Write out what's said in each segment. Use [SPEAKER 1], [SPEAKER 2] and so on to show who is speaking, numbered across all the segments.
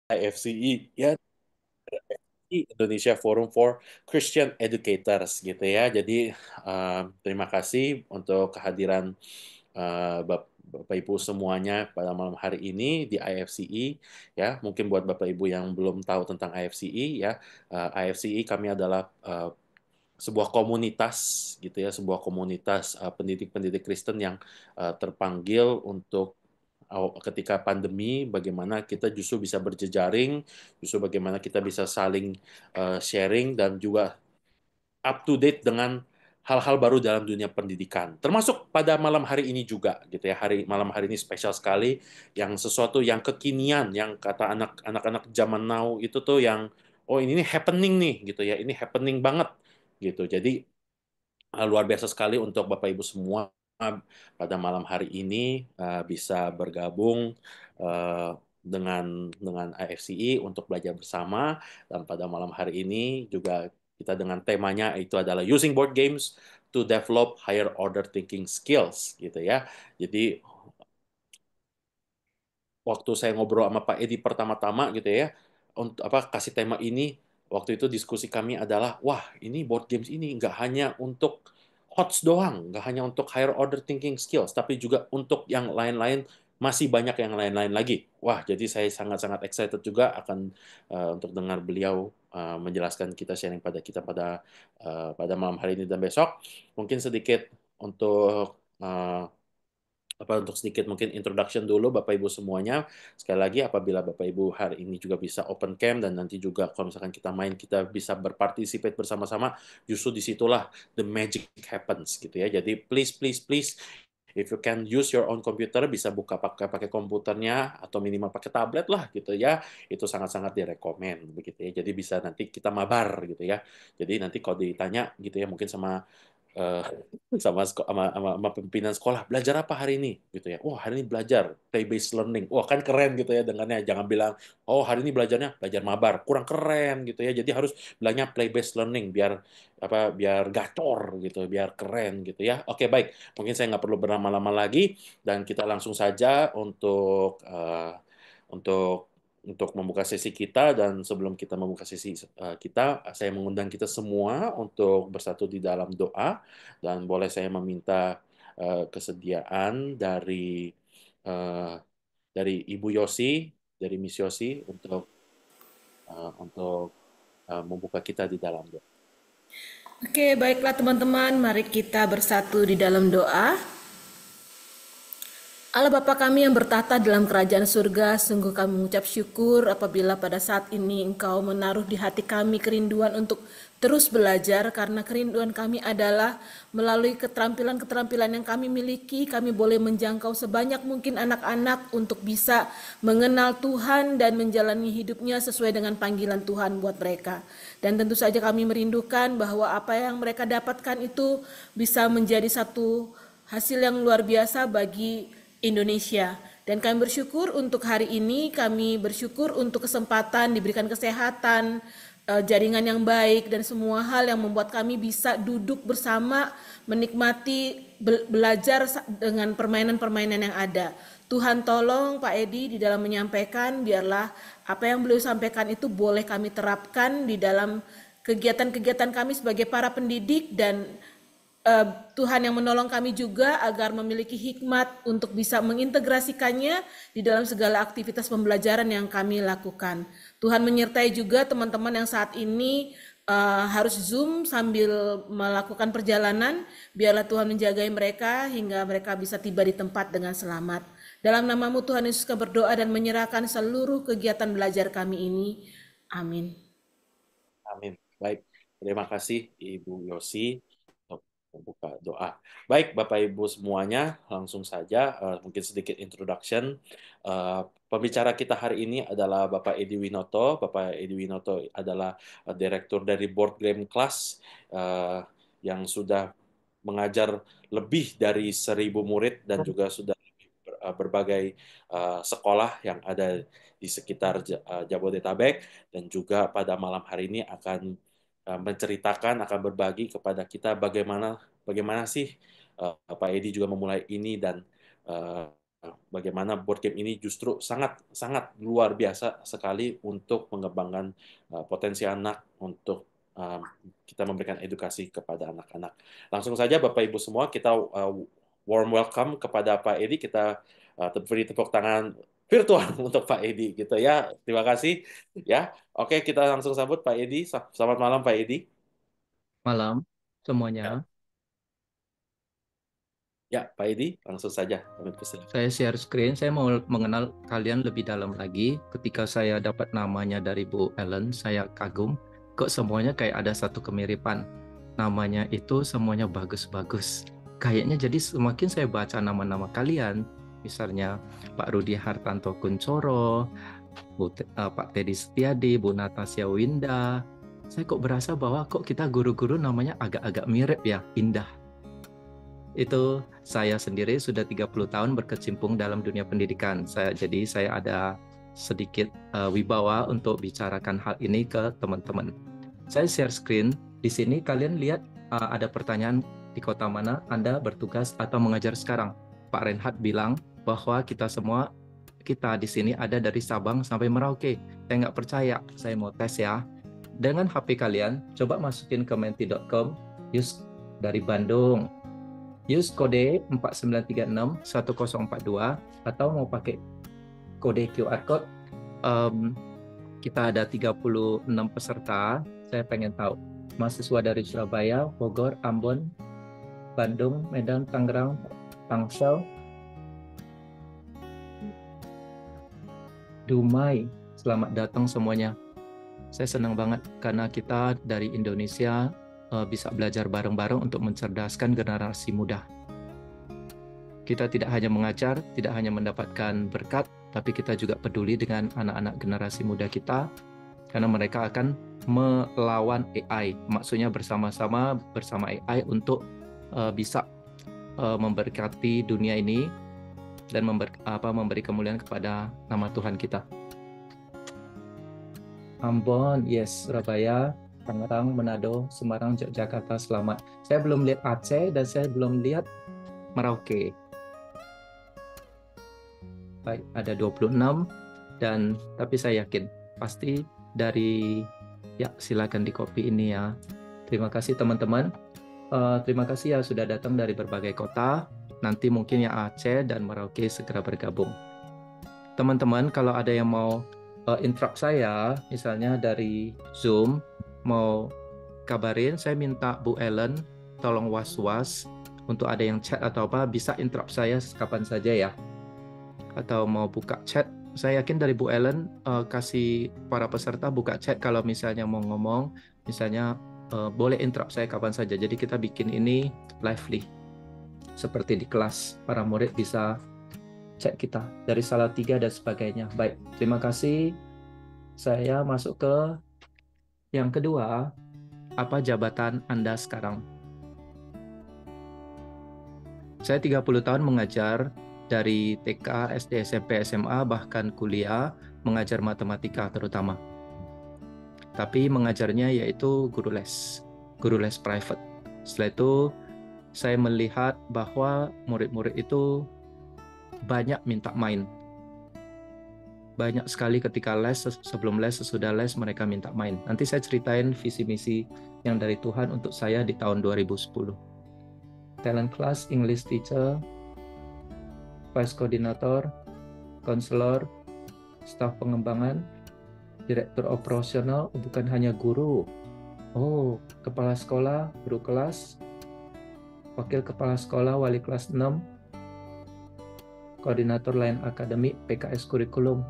[SPEAKER 1] IFCE ya, Indonesia Forum for Christian Educators gitu ya. Jadi terima kasih untuk kehadiran Bapak Ibu semuanya pada malam hari ini di IFCE ya. Mungkin buat Bapak Ibu yang belum tahu tentang IFCE ya, IFCE kami adalah sebuah komunitas gitu ya, sebuah komunitas pendidik-pendidik Kristen yang terpanggil untuk ketika pandemi, bagaimana kita justru bisa berjejaring, justru bagaimana kita bisa saling sharing dan juga up to date dengan hal-hal baru dalam dunia pendidikan. Termasuk pada malam hari ini juga gitu ya. Malam hari ini spesial sekali yang sesuatu yang kekinian yang kata anak-anak zaman now itu tuh yang oh ini nih happening nih gitu ya. Ini happening banget gitu. Jadi luar biasa sekali untuk Bapak Ibu semua pada malam hari ini bisa bergabung eh, dengan IFCE untuk belajar bersama, dan pada malam hari ini juga kita dengan temanya itu adalah using board games to develop higher order thinking skills gitu ya. Jadi waktu saya ngobrol sama Pak Edi pertama-tama gitu ya, untuk apa kasih tema ini, waktu itu diskusi kami adalah, wah ini board games ini nggak hanya untuk HOTS doang, nggak hanya untuk higher order thinking skills, tapi juga untuk yang lain-lain, masih banyak yang lain-lain lagi. Wah, jadi saya sangat-sangat excited juga akan untuk dengar beliau menjelaskan kita sharing pada kita pada malam hari ini dan besok. Mungkin sedikit untuk untuk sedikit mungkin introduction dulu Bapak Ibu semuanya. Sekali lagi apabila Bapak Ibu hari ini juga bisa open cam dan nanti juga kalau misalkan kita main kita bisa berpartisipate bersama-sama, justru disitulah the magic happens gitu ya. Jadi please please please if you can use your own computer, bisa buka pakai komputernya atau minimal pakai tablet lah gitu ya. Itu sangat-sangat direkomend begitu ya. Jadi bisa nanti kita mabar gitu ya. Jadi nanti kalau ditanya gitu ya mungkin sama eh, sama pimpinan sekolah, belajar apa hari ini gitu ya. Wah, hari ini belajar play based learning. Wah, kan keren gitu ya dengannya. Jangan bilang oh hari ini belajarnya belajar mabar, kurang keren gitu ya. Jadi harus bilangnya play based learning biar biar gacor gitu, biar keren gitu ya. Oke, baik. Mungkin saya nggak perlu berlama-lama lagi dan kita langsung saja untuk membuka sesi kita. Dan sebelum kita membuka sesi kita, saya mengundang kita semua untuk bersatu di dalam doa, dan boleh saya meminta kesediaan eh, dari Ibu Yosi, dari Miss Yosi untuk membuka kita di dalam doa.
[SPEAKER 2] Oke, baiklah teman-teman, mari kita bersatu di dalam doa. Allah Bapa kami yang bertata dalam kerajaan surga, sungguh kami mengucap syukur apabila pada saat ini Engkau menaruh di hati kami kerinduan untuk terus belajar, karena kerinduan kami adalah melalui keterampilan-keterampilan yang kami miliki, kami boleh menjangkau sebanyak mungkin anak-anak untuk bisa mengenal Tuhan dan menjalani hidupnya sesuai dengan panggilan Tuhan buat mereka. Dan tentu saja kami merindukan bahwa apa yang mereka dapatkan itu bisa menjadi satu hasil yang luar biasa bagi Indonesia. Dan kami bersyukur untuk hari ini, kami bersyukur untuk kesempatan diberikan kesehatan, jaringan yang baik, dan semua hal yang membuat kami bisa duduk bersama, menikmati, belajar dengan permainan-permainan yang ada. Tuhan tolong Pak Edi di dalam menyampaikan, biarlah apa yang beliau sampaikan itu boleh kami terapkan di dalam kegiatan-kegiatan kami sebagai para pendidik, dan Tuhan yang menolong kami juga agar memiliki hikmat untuk bisa mengintegrasikannya di dalam segala aktivitas pembelajaran yang kami lakukan. Tuhan menyertai juga teman-teman yang saat ini harus Zoom sambil melakukan perjalanan. Biarlah Tuhan menjagai mereka hingga mereka bisa tiba di tempat dengan selamat. Dalam namamu Tuhan Yesus kami berdoa dan menyerahkan seluruh kegiatan belajar kami ini. Amin.
[SPEAKER 1] Amin. Baik, terima kasih Ibu Yosi untuk membuka doa. Baik, Bapak Ibu semuanya, langsung saja mungkin sedikit introduction. Eh, Pembicara kita hari ini adalah Bapak Edi Winoto. Bapak Edi Winoto adalah direktur dari Board Game Class eh, yang sudah mengajar lebih dari 1.000 murid dan juga sudah berbagai sekolah yang ada di sekitar Jabodetabek, dan juga pada malam hari ini akan menceritakan, akan berbagi kepada kita bagaimana bagaimana sih Pak Edi juga memulai ini, dan bagaimana board game ini justru sangat sangat luar biasa sekali untuk mengembangkan potensi anak, untuk uh, kita memberikan edukasi kepada anak-anak. Langsung saja Bapak Ibu semua, kita warm welcome kepada Pak Edi. Kita beri tepuk tangan virtual untuk Pak Edi gitu ya. Terima kasih ya. Oke, kita langsung sambut Pak Edi. Selamat malam Pak Edi.
[SPEAKER 3] Malam
[SPEAKER 1] Ya,
[SPEAKER 3] semuanya.
[SPEAKER 1] ya Pak Edi, langsung saja kami persilakan.
[SPEAKER 3] Saya share screen. Saya mau mengenal kalian lebih dalam lagi. Ketika saya dapat namanya dari Bu Ellen, saya kagum. Kok semuanya kayak ada satu kemiripan. Namanya itu semuanya bagus-bagus. Kayaknya jadi semakin saya baca nama-nama kalian, misalnya Pak Rudi Hartanto Kuncoro, Pak Teddy Setiadi, Bu Natasha Winda. Saya kok berasa bahwa kok kita guru-guru namanya agak-agak mirip ya, indah. Itu saya sendiri sudah 30 tahun berkecimpung dalam dunia pendidikan. Jadi saya ada sedikit wibawa untuk bicarakan hal ini ke teman-teman. Saya share screen. Di sini kalian lihat ada pertanyaan di kota mana Anda bertugas atau mengajar sekarang. Pak Renhat bilang bahwa kita di sini ada dari Sabang sampai Merauke. Saya nggak percaya, saya mau tes ya. Dengan HP kalian, coba masukin ke menti.com, use dari Bandung, use kode 49361042 atau mau pakai kode QR code. Kita ada 36 peserta. Saya pengen tahu mahasiswa dari Surabaya, Bogor, Ambon, Bandung, Medan, Tangerang, Tangsel, Dumai. Selamat datang semuanya. Saya senang banget karena kita dari Indonesia bisa belajar bareng-bareng untuk mencerdaskan generasi muda. Kita tidak hanya mengajar, tidak hanya mendapatkan berkat, tapi kita juga peduli dengan anak-anak generasi muda kita, karena mereka akan melawan AI. Maksudnya bersama-sama bersama AI untuk bisa memberkati dunia ini dan memberi kemuliaan kepada nama Tuhan kita. Ambon, yes, Surabaya, Tangerang, Manado, Semarang, Yogyakarta, selamat. Saya belum lihat Aceh dan saya belum lihat Merauke. Baik, ada 26 tapi saya yakin pasti dari silakan di copy ini ya. Terima kasih teman-teman. Terima kasih ya sudah datang dari berbagai kota. Nanti mungkin yang Aceh dan Merauke segera bergabung. Teman-teman, kalau ada yang mau interrupt saya, misalnya dari Zoom, mau kabarin, saya minta Bu Ellen, tolong was-was, untuk ada yang chat atau apa, bisa interrupt saya kapan saja ya. Atau mau buka chat, saya yakin dari Bu Ellen, kasih para peserta buka chat kalau misalnya mau ngomong, misalnya boleh interrupt saya kapan saja. Jadi kita bikin ini lively, seperti di kelas, para murid bisa chat kita dari Salatiga dan sebagainya. Baik, terima kasih. Saya masuk ke yang kedua. Apa jabatan Anda sekarang? Saya 30 tahun mengajar dari TK, SD, SMP, SMA, bahkan kuliah, mengajar matematika terutama. Tapi mengajarnya yaitu guru les private. Setelah itu saya melihat bahwa murid-murid itu banyak minta main. Banyak sekali ketika les, sebelum les, sesudah les, mereka minta main. Nanti saya ceritain visi misi yang dari Tuhan untuk saya di tahun 2010. Talent class, English teacher, vice coordinator, konselor, staf pengembangan, direktur operasional, bukan hanya guru. Oh, kepala sekolah, guru kelas, wakil kepala sekolah, wali kelas 6, koordinator lain akademik, PKS kurikulum,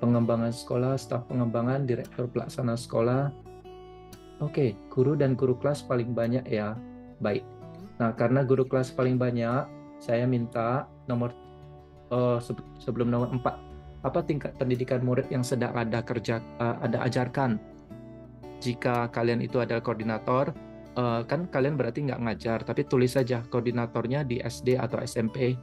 [SPEAKER 3] pengembangan sekolah, staf pengembangan, direktur pelaksana sekolah. Oke, guru dan guru kelas paling banyak ya. Baik. Nah, karena guru kelas paling banyak, saya minta nomor sebelum nomor 4. Apa tingkat pendidikan murid yang sedang Anda ajarkan? Jika kalian itu adalah koordinator, kan kalian berarti nggak ngajar, tapi tulis saja koordinatornya di SD atau SMP.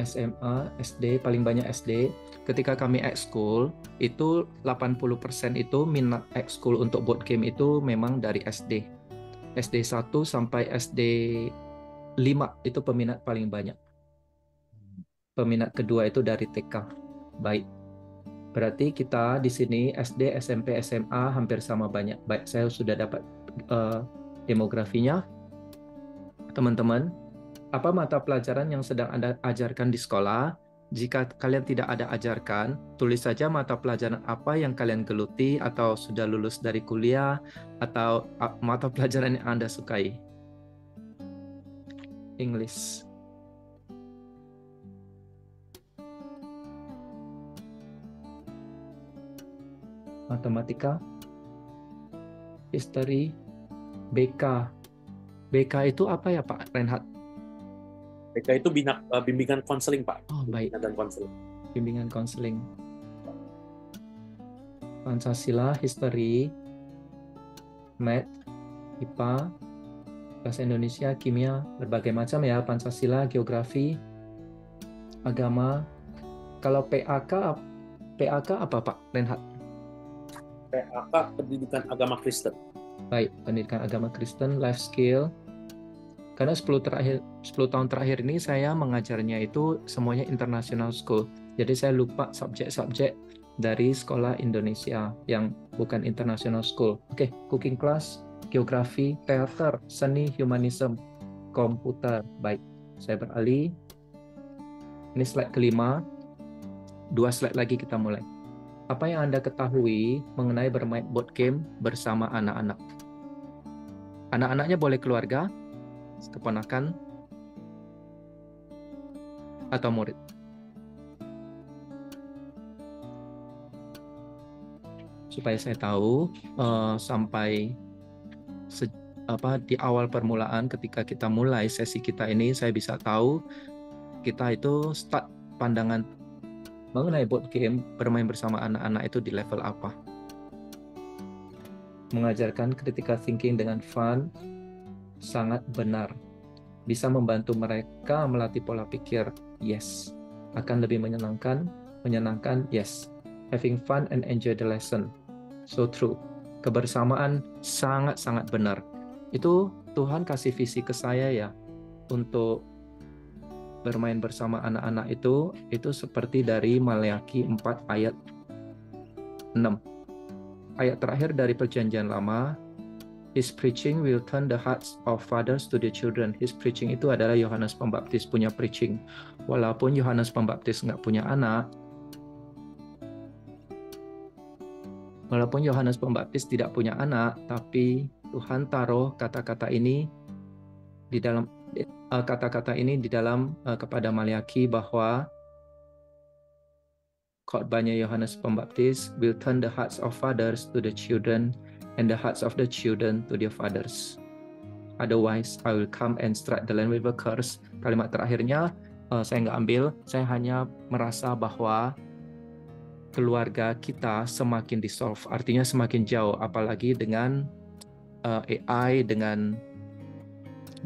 [SPEAKER 3] SMA, SD, paling banyak SD. Ketika kami ekskul, itu 80% itu minat ekskul untuk board game itu memang dari SD. SD 1 sampai SD 5 itu peminat paling banyak. Peminat kedua itu dari TK. Baik. Berarti kita di sini SD, SMP, SMA hampir sama banyak. Baik, saya sudah dapat demografinya. Teman-teman, apa mata pelajaran yang sedang Anda ajarkan di sekolah? Jika kalian tidak ada ajarkan, tulis saja mata pelajaran apa yang kalian geluti atau sudah lulus dari kuliah atau mata pelajaran yang Anda sukai. English. Matematika, history, BK. BK itu apa ya Pak Reinhard?
[SPEAKER 1] BK itu bimbingan konseling, Pak.
[SPEAKER 3] Oh, baik.
[SPEAKER 1] Bimbingan dan konseling.
[SPEAKER 3] Bimbingan konseling. Pancasila, history, math, IPA, bahasa Indonesia, kimia, berbagai macam ya, Pancasila, geografi, agama. Kalau PAK apa Pak Reinhard?
[SPEAKER 1] PAK, pendidikan agama Kristen.
[SPEAKER 3] Baik, pendidikan agama Kristen, life skill. Karena 10 tahun terakhir ini saya mengajarnya itu semuanya international school. Jadi saya lupa subjek-subjek dari sekolah Indonesia yang bukan international school. Oke, cooking class, geografi, teater, seni, humanism, komputer. Baik, saya beralih. Ini slide kelima. 2 slide lagi kita mulai. Apa yang Anda ketahui mengenai bermain board game bersama anak-anak? Anak-anaknya boleh keluarga, keponakan, atau murid. Supaya saya tahu sampai di awal permulaan ketika kita mulai sesi kita ini, saya bisa tahu kita itu start pandangan mengenai board game bermain bersama anak-anak itu di level apa. Mengajarkan critical thinking dengan fun sangat benar. Bisa membantu mereka melatih pola pikir, yes. Akan lebih menyenangkan, yes. Having fun and enjoy the lesson. So true. Kebersamaan sangat-sangat benar. Itu Tuhan kasih visi ke saya ya, untuk bermain bersama anak-anak itu seperti dari Maleakhi 4 ayat 6. Ayat terakhir dari Perjanjian Lama, His preaching will turn the hearts of fathers to the children. His preaching itu adalah Yohanes Pembaptis punya preaching. Walaupun Yohanes Pembaptis nggak punya anak, walaupun Yohanes Pembaptis tidak punya anak, tapi Tuhan taruh kata-kata ini di dalam kepada Maleakhi bahwa khotbahnya Yohanes Pembaptis will turn the hearts of fathers to the children and the hearts of the children to their fathers. Otherwise, I will come and strike the land with a curse. Kalimat terakhirnya saya nggak ambil, saya hanya merasa bahwa keluarga kita semakin dissolve, artinya semakin jauh, apalagi dengan AI, dengan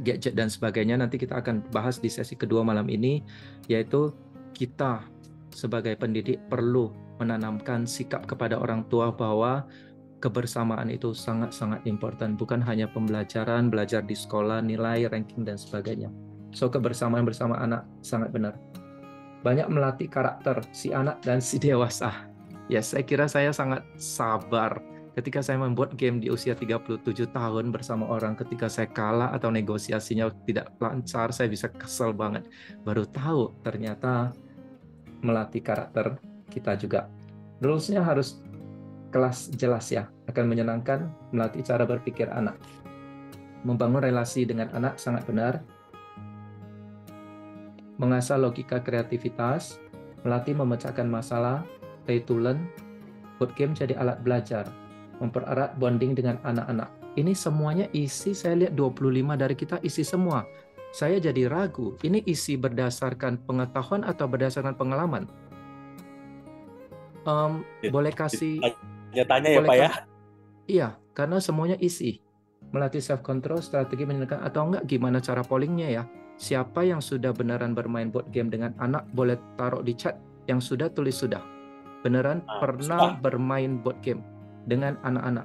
[SPEAKER 3] gadget dan sebagainya. Nanti kita akan bahas di sesi kedua malam ini, yaitu kita sebagai pendidik perlu menanamkan sikap kepada orang tua bahwa kebersamaan itu sangat-sangat important, bukan hanya pembelajaran, belajar di sekolah, nilai, ranking, dan sebagainya. So, kebersamaan bersama anak sangat benar. Banyak melatih karakter si anak dan si dewasa. Ya, saya kira saya sangat sabar ketika saya membuat game di usia 37 tahun bersama orang. Ketika saya kalah atau negosiasinya tidak lancar, saya bisa kesel banget. Baru tahu ternyata melatih karakter kita juga. Rules-nya harus kelas jelas ya, akan menyenangkan, melatih cara berpikir anak. Membangun relasi dengan anak sangat benar. Mengasah logika kreativitas, melatih memecahkan masalah, play to learn. Board game jadi alat belajar, mempererat bonding dengan anak-anak. Ini semuanya isi, saya lihat 25 dari kita isi semua. Saya jadi ragu, ini isi berdasarkan pengetahuan atau berdasarkan pengalaman? Boleh kasih...
[SPEAKER 1] Tanya ya Pak ya?
[SPEAKER 3] Iya, karena semuanya isi. Melatih self-control, strategi menyenangkan atau enggak, gimana cara pollingnya ya? Siapa yang sudah beneran bermain board game dengan anak boleh taruh di chat. Yang sudah tulis sudah. Beneran pernah
[SPEAKER 1] Sudah.
[SPEAKER 3] bermain board game dengan anak-anak.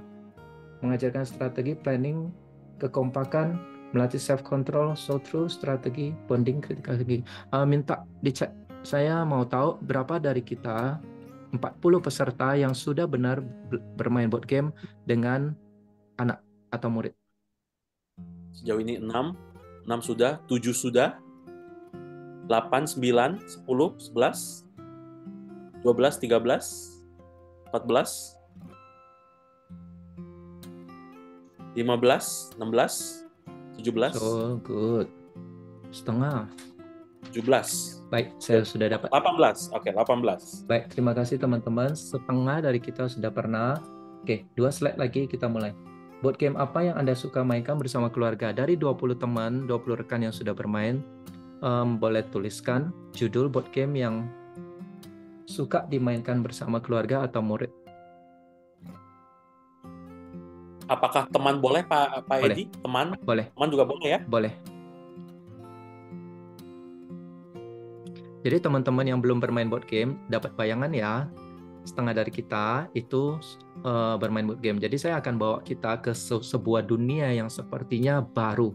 [SPEAKER 3] Mengajarkan strategi, planning, kekompakan, melatih self-control, so through, strategi, bonding, critical thinking. Minta di chat. Saya mau tahu berapa dari kita 40 peserta yang sudah benar bermain board game dengan anak atau murid.
[SPEAKER 1] Sejauh ini 6 sudah, 7 sudah, 8, 9, 10, 11, 12, 13, 14, 15, 16, 17,
[SPEAKER 3] So good. Setengah.
[SPEAKER 1] 17.
[SPEAKER 3] Baik, saya sudah dapat.
[SPEAKER 1] 18. Oke, 18.
[SPEAKER 3] Baik, terima kasih teman-teman. Setengah dari kita sudah pernah. Oke, 2 slide lagi kita mulai. Board game apa yang Anda suka mainkan bersama keluarga? Dari 20 teman, 20 rekan yang sudah bermain, boleh tuliskan judul board game yang suka dimainkan bersama keluarga atau murid.
[SPEAKER 1] Apakah teman boleh, Pak
[SPEAKER 3] Boleh.
[SPEAKER 1] Edi? Teman?
[SPEAKER 3] Boleh.
[SPEAKER 1] Teman juga boleh ya?
[SPEAKER 3] Boleh. Jadi teman-teman yang belum bermain board game dapat bayangan ya, setengah dari kita itu bermain board game. Jadi saya akan bawa kita ke sebuah dunia yang sepertinya baru.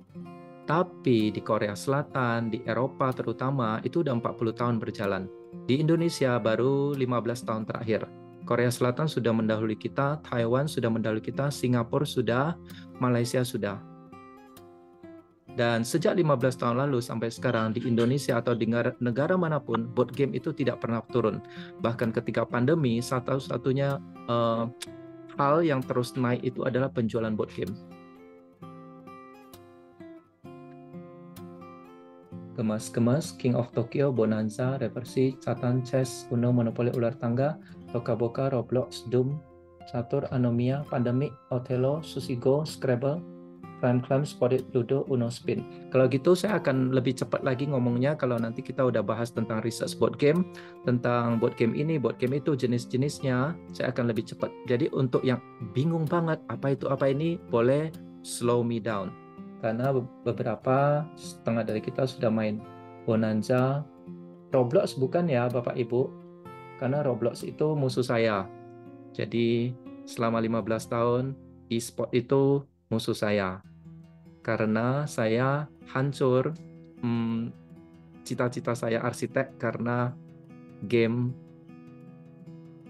[SPEAKER 3] Tapi di Korea Selatan, di Eropa terutama, itu udah 40 tahun berjalan. Di Indonesia baru 15 tahun terakhir. Korea Selatan sudah mendahului kita, Taiwan sudah mendahului kita, Singapura sudah, Malaysia sudah. Dan sejak 15 tahun lalu sampai sekarang di Indonesia atau di negara manapun, board game itu tidak pernah turun. Bahkan ketika pandemi, satu-satunya hal yang terus naik itu adalah penjualan board game. Kemas-kemas, King of Tokyo, Bonanza, Reversi, Catan, Chess, Uno, Monopoli Ular Tangga, Toka-Boka, Roblox, Doom, Catur, Anomia, Pandemic, Othello, Susigo, Scrabble, Climb, Spotted, Ludo, Uno, Spin. Kalau gitu saya akan lebih cepat lagi ngomongnya kalau nanti kita udah bahas tentang research board game, tentang board game ini, board game itu, jenis-jenisnya, saya akan lebih cepat. Jadi untuk yang bingung banget apa itu apa ini, boleh slow me down. Karena beberapa setengah dari kita sudah main Bonanza. Roblox bukan ya Bapak Ibu, karena Roblox itu musuh saya. Jadi selama 15 tahun e-sport itu musuh saya. Karena saya hancur cita-cita saya arsitek karena game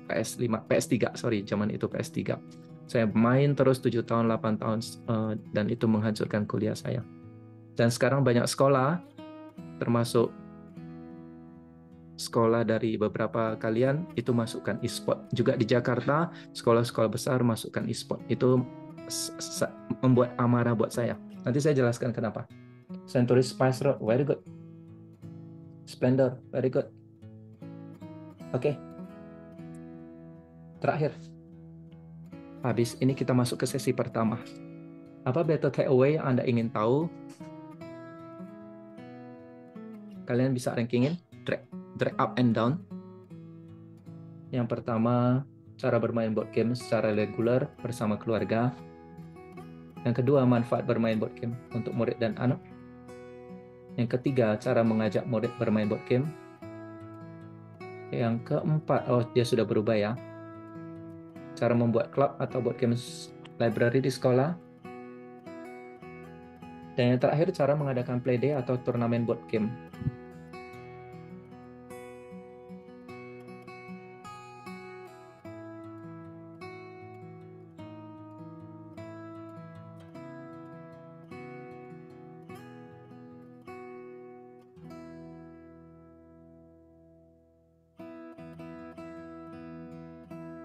[SPEAKER 3] PS3, zaman itu PS3. Saya main terus 7 tahun, 8 tahun, dan itu menghancurkan kuliah saya. Dan sekarang banyak sekolah, termasuk sekolah dari beberapa kalian, itu masukkan e-sport. Juga di Jakarta, sekolah-sekolah besar masukkan e-sport. Itu membuat amarah buat saya. Nanti saya jelaskan kenapa. Century Spice Road, very good. Splendor, very good. Oke. Terakhir. Habis ini kita masuk ke sesi pertama. Apa battle takeaway yang Anda ingin tahu? Kalian bisa rankingin, drag up and down. Yang pertama, cara bermain board game secara reguler bersama keluarga. Yang kedua, manfaat bermain board game untuk murid dan anak. Yang ketiga, cara mengajak murid bermain board game. Yang keempat, dia sudah berubah ya. Cara membuat klub atau board games library di sekolah. Dan yang terakhir, cara mengadakan play day atau turnamen board game.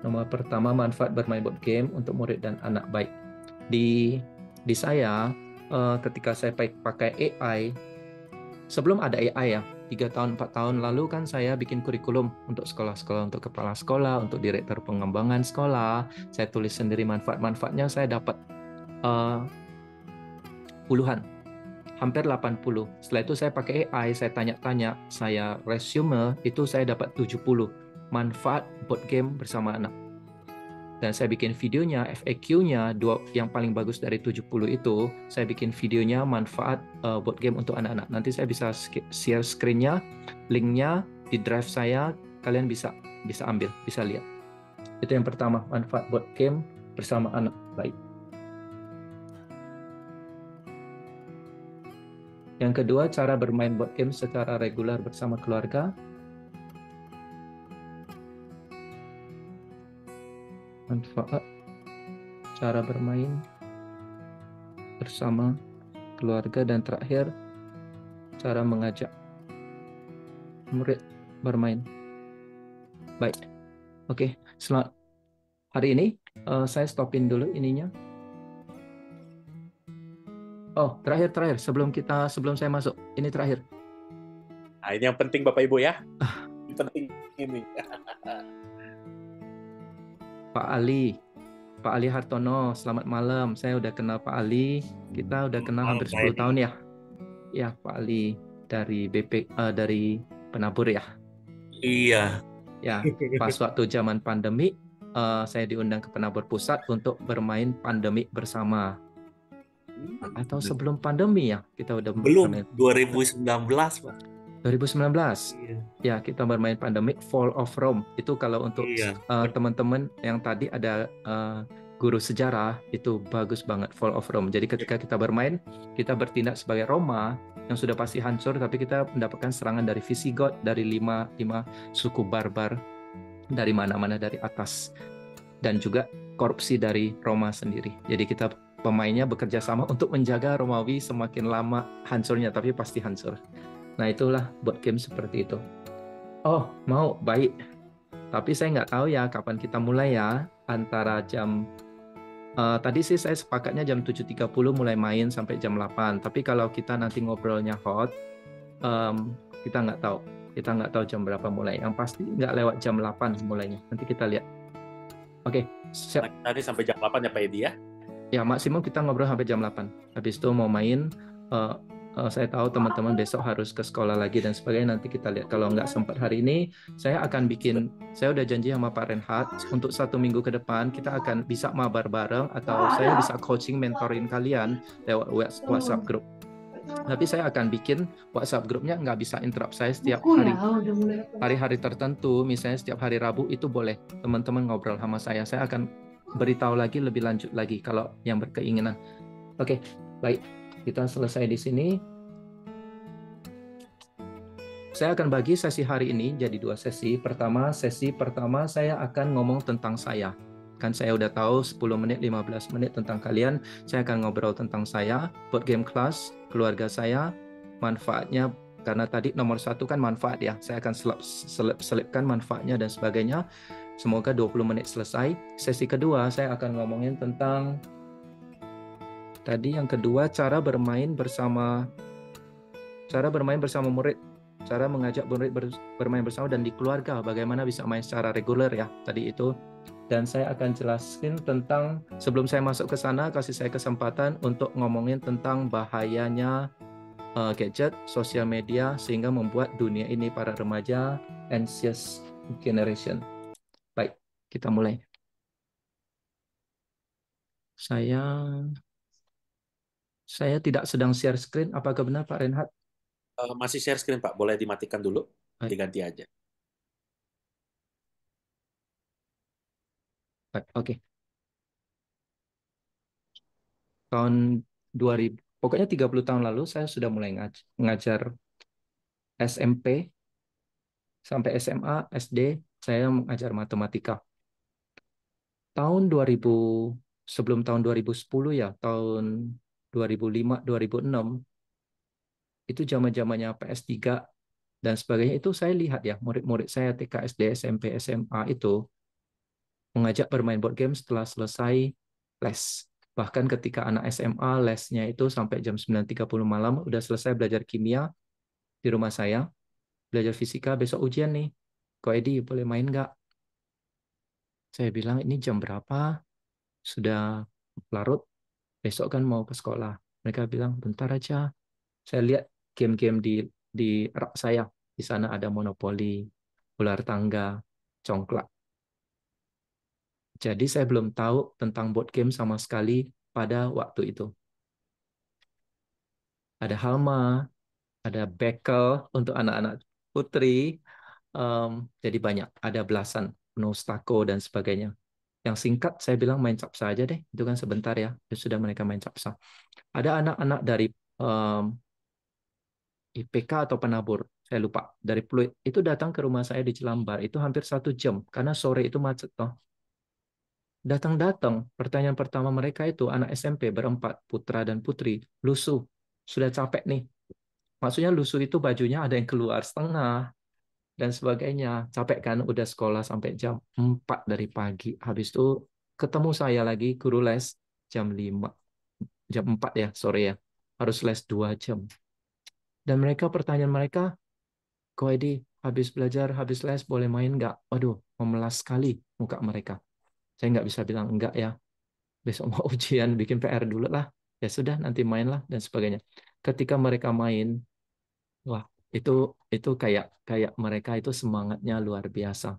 [SPEAKER 3] Nomor pertama, manfaat bermain board game untuk murid dan anak baik. Di saya, ketika saya pakai AI, sebelum ada AI ya, 3 tahun, 4 tahun lalu kan saya bikin kurikulum untuk sekolah-sekolah, untuk kepala sekolah, untuk direktur pengembangan sekolah. Saya tulis sendiri manfaat-manfaatnya, saya dapat puluhan, hampir 80. Setelah itu saya pakai AI, saya tanya-tanya, saya resume, itu saya dapat 70 manfaat board game bersama anak. Dan saya bikin videonya, FAQ-nya, yang paling bagus dari 70 itu, saya bikin videonya manfaat board game untuk anak-anak. Nanti saya bisa share screen-nya, link-nya di drive saya, kalian bisa ambil, bisa lihat. Itu yang pertama, manfaat board game bersama anak. Baik. Yang kedua, cara bermain board game secara reguler bersama keluarga. Manfaat cara bermain bersama keluarga, dan terakhir cara mengajak murid bermain. Baik, oke. Selamat hari ini saya stopin dulu ininya. Oh, terakhir sebelum saya masuk, ini terakhir.
[SPEAKER 1] Nah, ini yang penting Bapak Ibu ya. Ini penting ini.
[SPEAKER 3] Pak Ali Hartono, selamat malam. Saya udah kenal Pak Ali. Kita udah kenal hampir 10 tahun ya. Ya, Pak Ali dari dari Penabur ya.
[SPEAKER 4] Iya.
[SPEAKER 3] Ya, pas waktu zaman pandemi, saya diundang ke Penabur Pusat untuk bermain pandemi bersama. Atau sebelum pandemi ya, kita udah
[SPEAKER 4] Belum,
[SPEAKER 3] bermain.
[SPEAKER 4] 2019, Pak.
[SPEAKER 3] 2019.
[SPEAKER 4] Iya.
[SPEAKER 3] Ya, kita bermain pandemic Fall of Rome. Itu kalau untuk teman-teman yang tadi ada guru sejarah, itu bagus banget Fall of Rome. Jadi ketika kita bermain, kita bertindak sebagai Roma yang sudah pasti hancur, tapi kita mendapatkan serangan dari Visigoth, dari lima suku barbar dari mana-mana dari atas, dan juga korupsi dari Roma sendiri. Jadi kita pemainnya bekerja sama untuk menjaga Romawi semakin lama hancurnya, tapi pasti hancur. Nah, itulah board game seperti itu. Oh, mau, baik. Tapi saya nggak tahu ya kapan kita mulai ya. Antara jam tadi sih saya sepakatnya jam 7.30 mulai main sampai jam 8. Tapi kalau kita nanti ngobrolnya hot, kita nggak tahu. Kita nggak tahu jam berapa mulai. Yang pasti nggak lewat jam 8 mulainya. Nanti kita lihat. Oke, siap.
[SPEAKER 1] Tadi sampai jam 8 ya Pak Edi ya?
[SPEAKER 3] Ya, maksimum kita ngobrol sampai jam 8. Habis itu mau main, saya tahu teman-teman besok harus ke sekolah lagi dan sebagainya. Nanti kita lihat. Kalau nggak sempat hari ini, saya akan bikin, saya udah janji sama Pak Renhat, untuk 1 minggu ke depan, kita akan bisa mabar bareng, atau saya bisa coaching, mentorin kalian lewat WhatsApp group. Tapi saya akan bikin WhatsApp grupnya, nggak bisa interrupt saya setiap hari-hari tertentu. Misalnya setiap hari Rabu itu boleh teman-teman ngobrol sama saya. Saya akan beritahu lagi lebih lanjut lagi kalau yang berkeinginan. Oke, baik. Kita selesai di sini. Saya akan bagi sesi hari ini jadi 2 sesi. Sesi pertama saya akan ngomong tentang saya. Kan saya udah tahu 10 menit, 15 menit tentang kalian. Saya akan ngobrol tentang saya, board game class, keluarga saya, manfaatnya. Karena tadi nomor 1 kan manfaat ya. Saya akan selipkan manfaatnya dan sebagainya. Semoga 20 menit selesai. Sesi kedua saya akan ngomongin tentang tadi yang kedua, cara bermain bersama murid, cara mengajak murid bermain bersama dan di keluarga, bagaimana bisa main secara reguler ya tadi itu. Dan saya akan jelasin tentang, sebelum saya masuk ke sana, kasih saya kesempatan untuk ngomongin tentang bahayanya gadget, sosial media, sehingga membuat dunia ini para remaja anxious generation. Baik, kita mulai. Saya tidak sedang share screen. Apakah benar Pak Renhat?
[SPEAKER 1] Masih share screen Pak, boleh dimatikan dulu,
[SPEAKER 3] Baik.
[SPEAKER 1] diganti aja.
[SPEAKER 3] Baik, oke. Tahun 2000, pokoknya 30 tahun lalu saya sudah mulai ngajar SMP sampai SMA, SD, saya mengajar matematika. Tahun 2000, sebelum tahun 2010 ya, tahun 2005, 2006, itu zaman-zamannya PS3 dan sebagainya, itu saya lihat ya, murid-murid saya TK, SD, SMP, SMA itu mengajak bermain board game setelah selesai les. Bahkan ketika anak SMA, lesnya itu sampai jam 9.30 malam, udah selesai belajar kimia di rumah saya, belajar fisika, besok ujian nih. Ko Edi, boleh main nggak? Saya bilang, ini jam berapa? Sudah larut, besok kan mau ke sekolah. Mereka bilang, bentar aja. Saya lihat game-game di rak saya. Di sana ada monopoli, ular tangga, congklak. Jadi saya belum tahu tentang board game sama sekali pada waktu itu. Ada Halma, ada Bekel untuk anak-anak putri. Jadi banyak, ada belasan, Nostako dan sebagainya. Yang singkat saya bilang main capsa aja deh, itu kan sebentar ya, sudah mereka main capsa. Ada anak-anak dari um, IPK atau penabur, saya lupa, dari Pluit, itu datang ke rumah saya di Jelambar, itu hampir 1 jam, karena sore itu macet toh. Datang-datang, pertanyaan pertama mereka itu anak SMP berempat, putra dan putri, lusuh, sudah capek nih. Maksudnya lusuh itu bajunya ada yang keluar setengah, dan sebagainya. Capek kan udah sekolah sampai jam 4 dari pagi. Habis itu ketemu saya lagi guru les jam 5, jam 4 ya sore ya. Harus les 2 jam. Dan mereka pertanyaan mereka, Ko Edi, habis belajar, habis les boleh main nggak? Waduh, memelas sekali muka mereka. Saya nggak bisa bilang enggak ya. Besok mau ujian, bikin PR dulu lah. Ya sudah, nanti mainlah dan sebagainya. Ketika mereka main, wah itu kayak kayak mereka itu semangatnya luar biasa.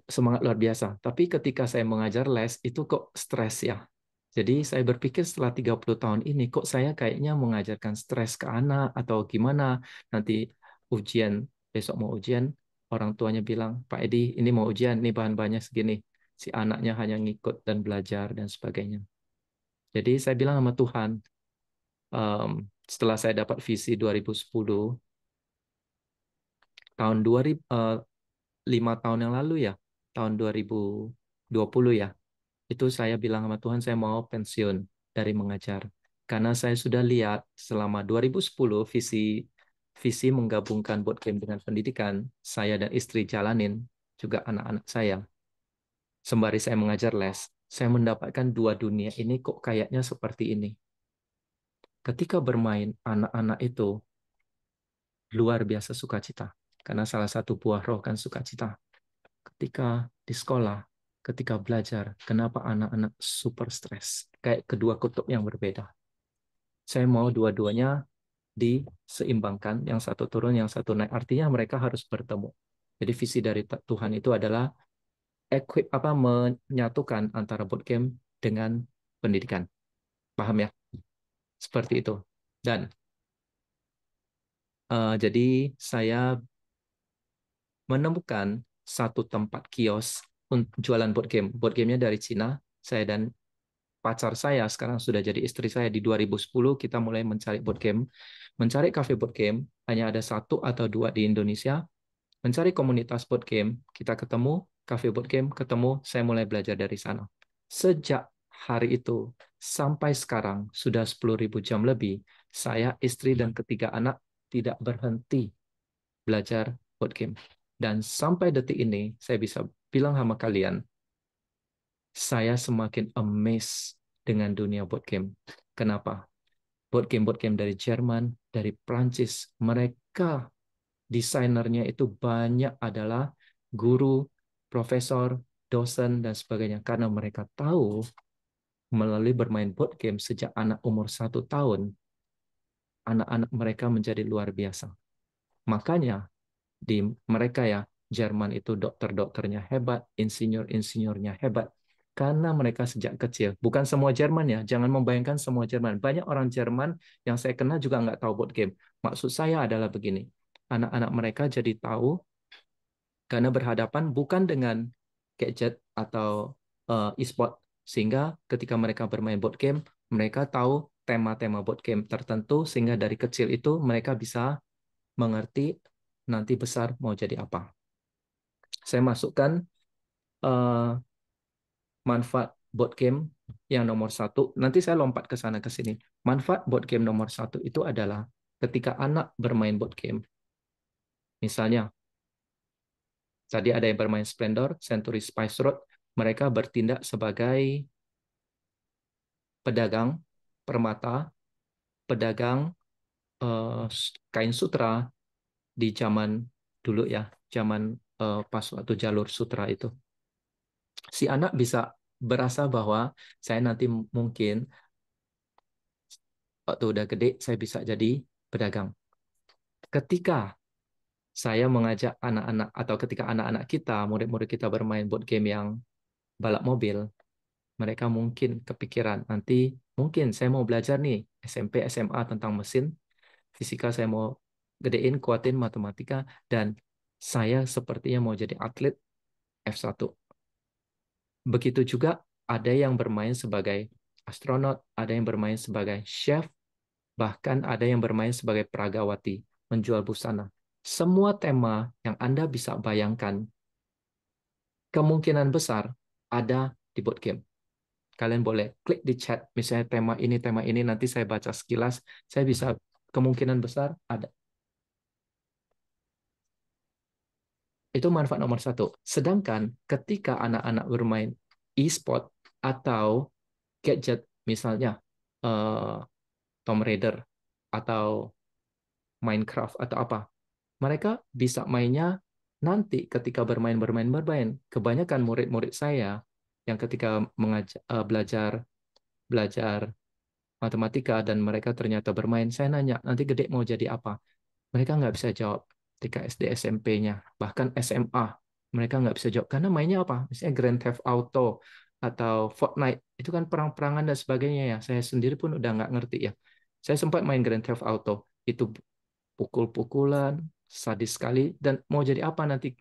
[SPEAKER 3] Semangat luar biasa. Tapi ketika saya mengajar les, itu kok stres ya. Jadi saya berpikir setelah 30 tahun ini, kok saya kayaknya mengajarkan stres ke anak atau gimana. Nanti ujian, besok mau ujian, orang tuanya bilang, Pak Edi, ini mau ujian, ini bahan-bahannya segini. Si anaknya hanya ngikut dan belajar dan sebagainya. Jadi saya bilang sama Tuhan, setelah saya dapat visi 2010, tahun 2000, 5 tahun yang lalu ya, tahun 2020 ya, itu saya bilang sama Tuhan saya mau pensiun dari mengajar. Karena saya sudah lihat selama 2010 visi visi menggabungkan board game dengan pendidikan, saya dan istri jalanin, juga anak-anak saya. Sembari saya mengajar les, saya mendapatkan dua dunia ini kok kayaknya seperti ini. Ketika bermain, anak-anak itu luar biasa sukacita. Karena salah satu buah roh kan sukacita. Ketika di sekolah, ketika belajar, kenapa anak-anak super stres? Kayak kedua kutub yang berbeda. Saya mau dua-duanya diseimbangkan, yang satu turun, yang satu naik. Artinya mereka harus bertemu. Jadi visi dari Tuhan itu adalah menyatukan antara board game dengan pendidikan. Paham ya? Seperti itu. Dan jadi saya menemukan satu tempat kios untuk jualan board game. Board gamenya dari Cina. Saya dan pacar saya sekarang sudah jadi istri saya di 2010 kita mulai mencari board game, mencari cafe board game, hanya ada satu atau dua di Indonesia, mencari komunitas board game, kita ketemu, cafe board game, ketemu, saya mulai belajar dari sana. Sejak hari itu sampai sekarang sudah 10.000 jam lebih, saya, istri dan ketiga anak tidak berhenti belajar board game. Dan sampai detik ini saya bisa bilang sama kalian, saya semakin amazed dengan dunia board game. Kenapa? Board game dari Jerman, dari Prancis, mereka desainernya itu banyak adalah guru, profesor, dosen, dan sebagainya. Karena mereka tahu melalui bermain board game sejak anak umur 1 tahun, anak-anak mereka menjadi luar biasa. Makanya di mereka ya, Jerman itu dokter-dokternya hebat, insinyur-insinyurnya hebat. Karena mereka sejak kecil, bukan semua Jerman ya, jangan membayangkan semua Jerman. Banyak orang Jerman yang saya kenal juga nggak tahu board game. Maksud saya adalah begini, anak-anak mereka jadi tahu karena berhadapan bukan dengan gadget atau e-sport. Sehingga ketika mereka bermain board game, mereka tahu tema-tema board game tertentu, sehingga dari kecil itu mereka bisa mengerti nanti besar mau jadi apa. Saya masukkan uh, manfaat board game yang nomor satu. Nanti saya lompat ke sana ke sini. Manfaat board game nomor satu itu adalah ketika anak bermain board game. Misalnya, tadi ada yang bermain Splendor, Century Spice Road. Mereka bertindak sebagai pedagang permata, pedagang kain sutra di zaman dulu ya, zaman pas waktu jalur sutra itu. Si anak bisa berasa bahwa saya nanti mungkin waktu udah gede saya bisa jadi pedagang. Ketika saya mengajak anak-anak atau ketika anak-anak kita, murid-murid kita bermain board game yang balap mobil, mereka mungkin kepikiran nanti mungkin saya mau belajar nih SMP SMA tentang mesin, fisika saya mau gedein, kuatin matematika, dan saya sepertinya mau jadi atlet F1. Begitu juga ada yang bermain sebagai astronot, ada yang bermain sebagai chef, bahkan ada yang bermain sebagai peragawati, menjual busana. Semua tema yang Anda bisa bayangkan, kemungkinan besar ada di board game. Kalian boleh klik di chat, misalnya tema ini, nanti saya baca sekilas, saya bisa kemungkinan besar ada. Itu manfaat nomor satu. Sedangkan ketika anak-anak bermain e-sport atau gadget, misalnya eh, Tomb Raider atau Minecraft atau apa, mereka bisa mainnya nanti ketika bermain. Kebanyakan murid-murid saya yang ketika belajar belajar matematika dan mereka ternyata bermain, saya nanya, nanti gede mau jadi apa? Mereka nggak bisa jawab ketika SD SMP-nya, bahkan SMA. Mereka nggak bisa jawab, karena mainnya apa? Misalnya Grand Theft Auto atau Fortnite, itu kan perang-perangan dan sebagainya ya. Saya sendiri pun udah nggak ngerti ya. Saya sempat main Grand Theft Auto, itu pukul-pukulan, sadis sekali, dan mau jadi apa nanti?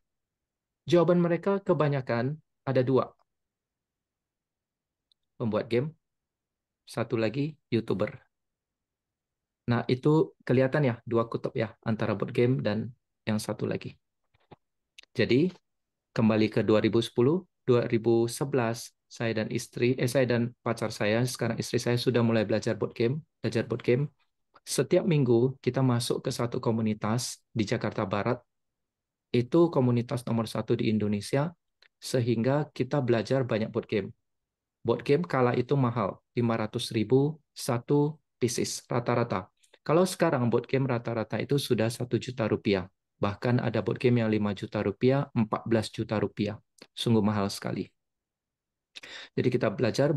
[SPEAKER 3] Jawaban mereka kebanyakan ada dua, pembuat game, satu lagi YouTuber. Nah, itu kelihatan ya, dua kutub ya, antara board game dan yang satu lagi. Jadi, kembali ke 2010, 2011, saya dan pacar saya, sekarang istri saya sudah mulai belajar board game. Setiap minggu kita masuk ke satu komunitas di Jakarta Barat, itu komunitas nomor satu di Indonesia, sehingga kita belajar banyak board game. Board game kala itu mahal, 500.000 satu pieces rata-rata. Kalau sekarang board game rata-rata itu sudah 1 juta rupiah. Bahkan ada board game yang 5 juta rupiah, 14 juta rupiah. Sungguh mahal sekali. Jadi kita belajar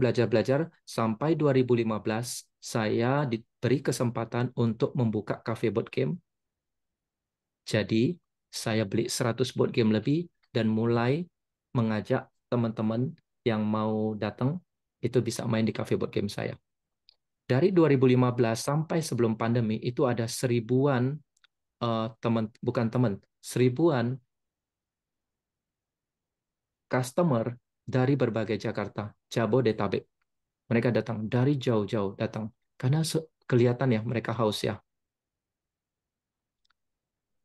[SPEAKER 3] sampai 2015 saya diberi kesempatan untuk membuka cafe board game. Jadi saya beli 100 board game lebih dan mulai mengajak teman-teman yang mau datang itu bisa main di cafe board game saya. Dari 2015 sampai sebelum pandemi itu ada seribuan seribuan customer dari berbagai Jakarta, Jabodetabek. Mereka datang dari jauh-jauh datang karena kelihatan ya mereka haus ya.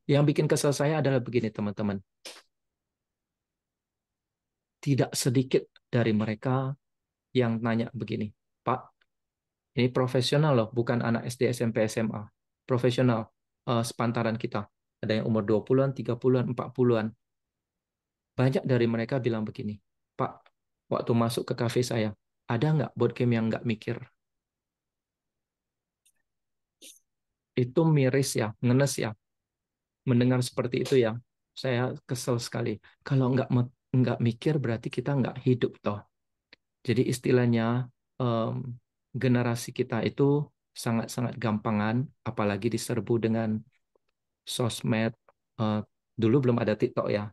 [SPEAKER 3] Yang bikin kesel saya adalah begini teman-teman. Tidak sedikit dari mereka yang nanya begini, Pak, ini profesional loh, bukan anak SD, SMP, SMA. Profesional, sepantaran kita. Ada yang umur 20-an, 30-an, 40-an. Banyak dari mereka bilang begini, Pak, waktu masuk ke kafe saya, ada nggak board game yang nggak mikir? Itu miris ya, ngenes ya. Mendengar seperti itu ya, saya kesel sekali. Kalau nggak mikir berarti kita nggak hidup toh. Jadi istilahnya generasi kita itu sangat-sangat gampangan, apalagi diserbu dengan sosmed. Eh, Dulu belum ada TikTok ya,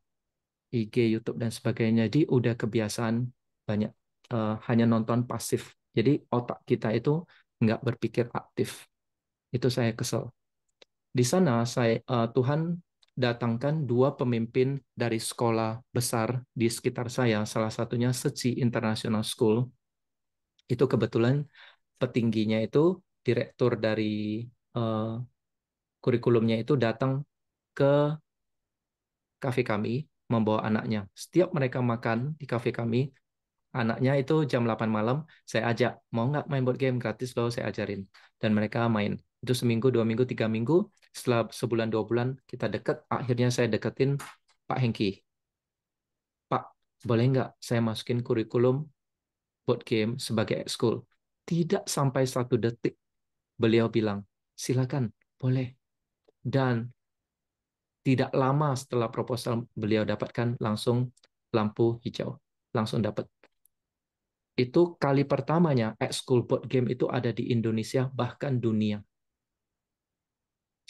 [SPEAKER 3] IG, YouTube dan sebagainya. Jadi udah kebiasaan banyak hanya nonton pasif. Jadi otak kita itu nggak berpikir aktif. Itu saya kesel. Di sana Tuhan datangkan dua pemimpin dari sekolah besar di sekitar saya. Salah satunya Seci International School. Itu kebetulan petingginya itu direktur dari eh, kurikulumnya itu datang ke kafe kami membawa anaknya. Setiap mereka makan di kafe kami, anaknya itu jam 8 malam, saya ajak, mau nggak main board game gratis loh, saya ajarin. Dan mereka main. Itu seminggu, 2 minggu, 3 minggu, setelah sebulan, 2 bulan, kita deket, akhirnya saya deketin Pak Hengki. Pak, boleh nggak saya masukin kurikulum board game sebagai ekskul? Tidak sampai 1 detik, beliau bilang, silakan, boleh. Dan tidak lama setelah proposal beliau dapatkan, langsung lampu hijau. Langsung dapat. Itu kali pertamanya ekskul board game itu ada di Indonesia, bahkan dunia.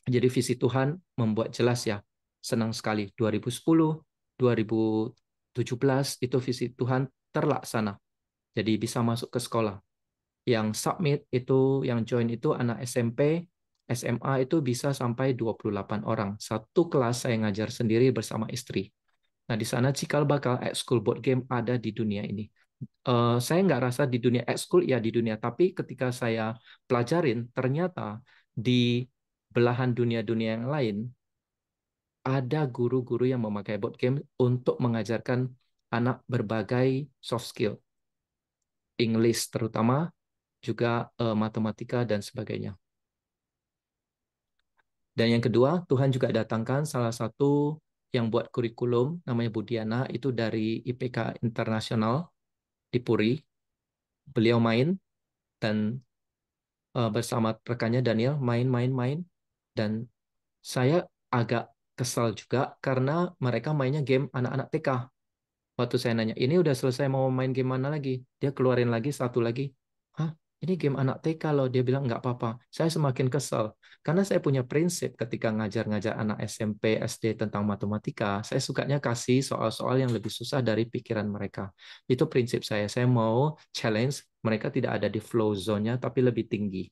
[SPEAKER 3] Jadi visi Tuhan membuat jelas ya. Senang sekali. 2010, 2017 itu visi Tuhan terlaksana. Jadi bisa masuk ke sekolah. Yang submit itu, yang join itu anak SMP, SMA itu bisa sampai 28 orang. Satu kelas saya ngajar sendiri bersama istri. Nah, di sana cikal bakal ekskul board game ada di dunia ini. Saya nggak rasa di dunia ekskul, ya di dunia. Tapi ketika saya pelajarin, ternyata di belahan dunia-dunia yang lain, ada guru-guru yang memakai board game untuk mengajarkan anak berbagai soft skill. English terutama, juga matematika dan sebagainya. Dan yang kedua, Tuhan juga datangkan salah satu yang buat kurikulum, namanya Budiana, itu dari IPK Internasional di Puri. Beliau main dan bersama rekannya Daniel main-main-main, dan saya agak kesal juga karena mereka mainnya game anak-anak TK. Waktu saya nanya, ini udah selesai mau main game mana lagi? Dia keluarin lagi satu lagi. Hah? Ini game anak TK loh. Dia bilang nggak apa-apa. Saya semakin kesel. Karena saya punya prinsip ketika ngajar-ngajar anak SMP, SD tentang matematika, saya sukanya kasih soal-soal yang lebih susah dari pikiran mereka. Itu prinsip saya. Saya mau challenge mereka tidak ada di flow zone-nya, tapi lebih tinggi.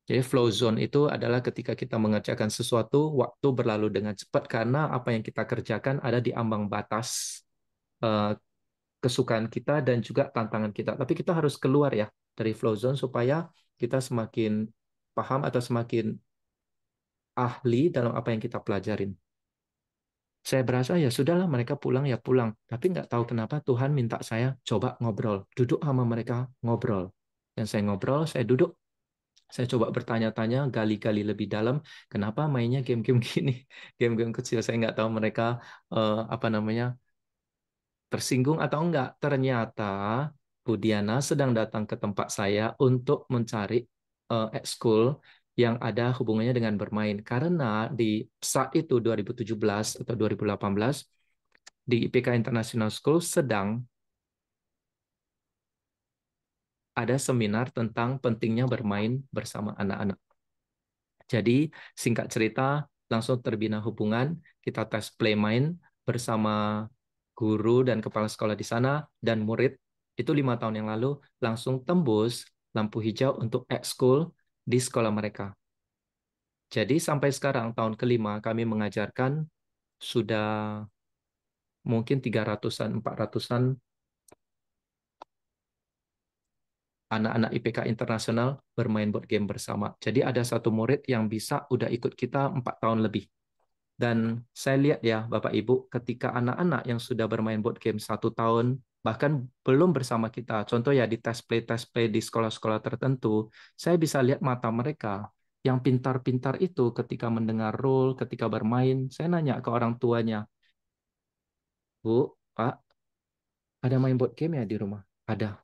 [SPEAKER 3] Jadi flow zone itu adalah ketika kita mengerjakan sesuatu, waktu berlalu dengan cepat karena apa yang kita kerjakan ada di ambang batas eh, kesukaan kita dan juga tantangan kita. Tapi kita harus keluar ya dari flow zone supaya kita semakin paham atau semakin ahli dalam apa yang kita pelajarin. Saya berasa ya sudahlah mereka pulang ya pulang. Tapi nggak tahu kenapa Tuhan minta saya coba ngobrol. Duduk sama mereka ngobrol. Dan saya ngobrol, saya duduk, saya coba bertanya-tanya, gali-gali lebih dalam, kenapa mainnya game-game gini, game-game kecil. Saya nggak tahu mereka apa namanya tersinggung atau enggak. Ternyata Budiana sedang datang ke tempat saya untuk mencari ekskul yang ada hubungannya dengan bermain. Karena di saat itu 2017 atau 2018 di IPK International School sedang ada seminar tentang pentingnya bermain bersama anak-anak. Jadi singkat cerita langsung terbina hubungan, kita tes play main bersama guru dan kepala sekolah di sana dan murid itu 5 tahun yang lalu langsung tembus lampu hijau untuk ekskul di sekolah mereka. Jadi sampai sekarang tahun kelima kami mengajarkan sudah mungkin 300-an, 400-an anak-anak IPK internasional bermain board game bersama. Jadi ada satu murid yang bisa udah ikut kita 4 tahun lebih. Dan saya lihat ya, Bapak Ibu, ketika anak-anak yang sudah bermain board game 1 tahun, bahkan belum bersama kita, contoh ya di test play di sekolah-sekolah tertentu, saya bisa lihat mata mereka. Yang pintar-pintar itu ketika mendengar rule, ketika bermain, saya nanya ke orang tuanya, Bu, Pak, ada main board game ya di rumah? Ada.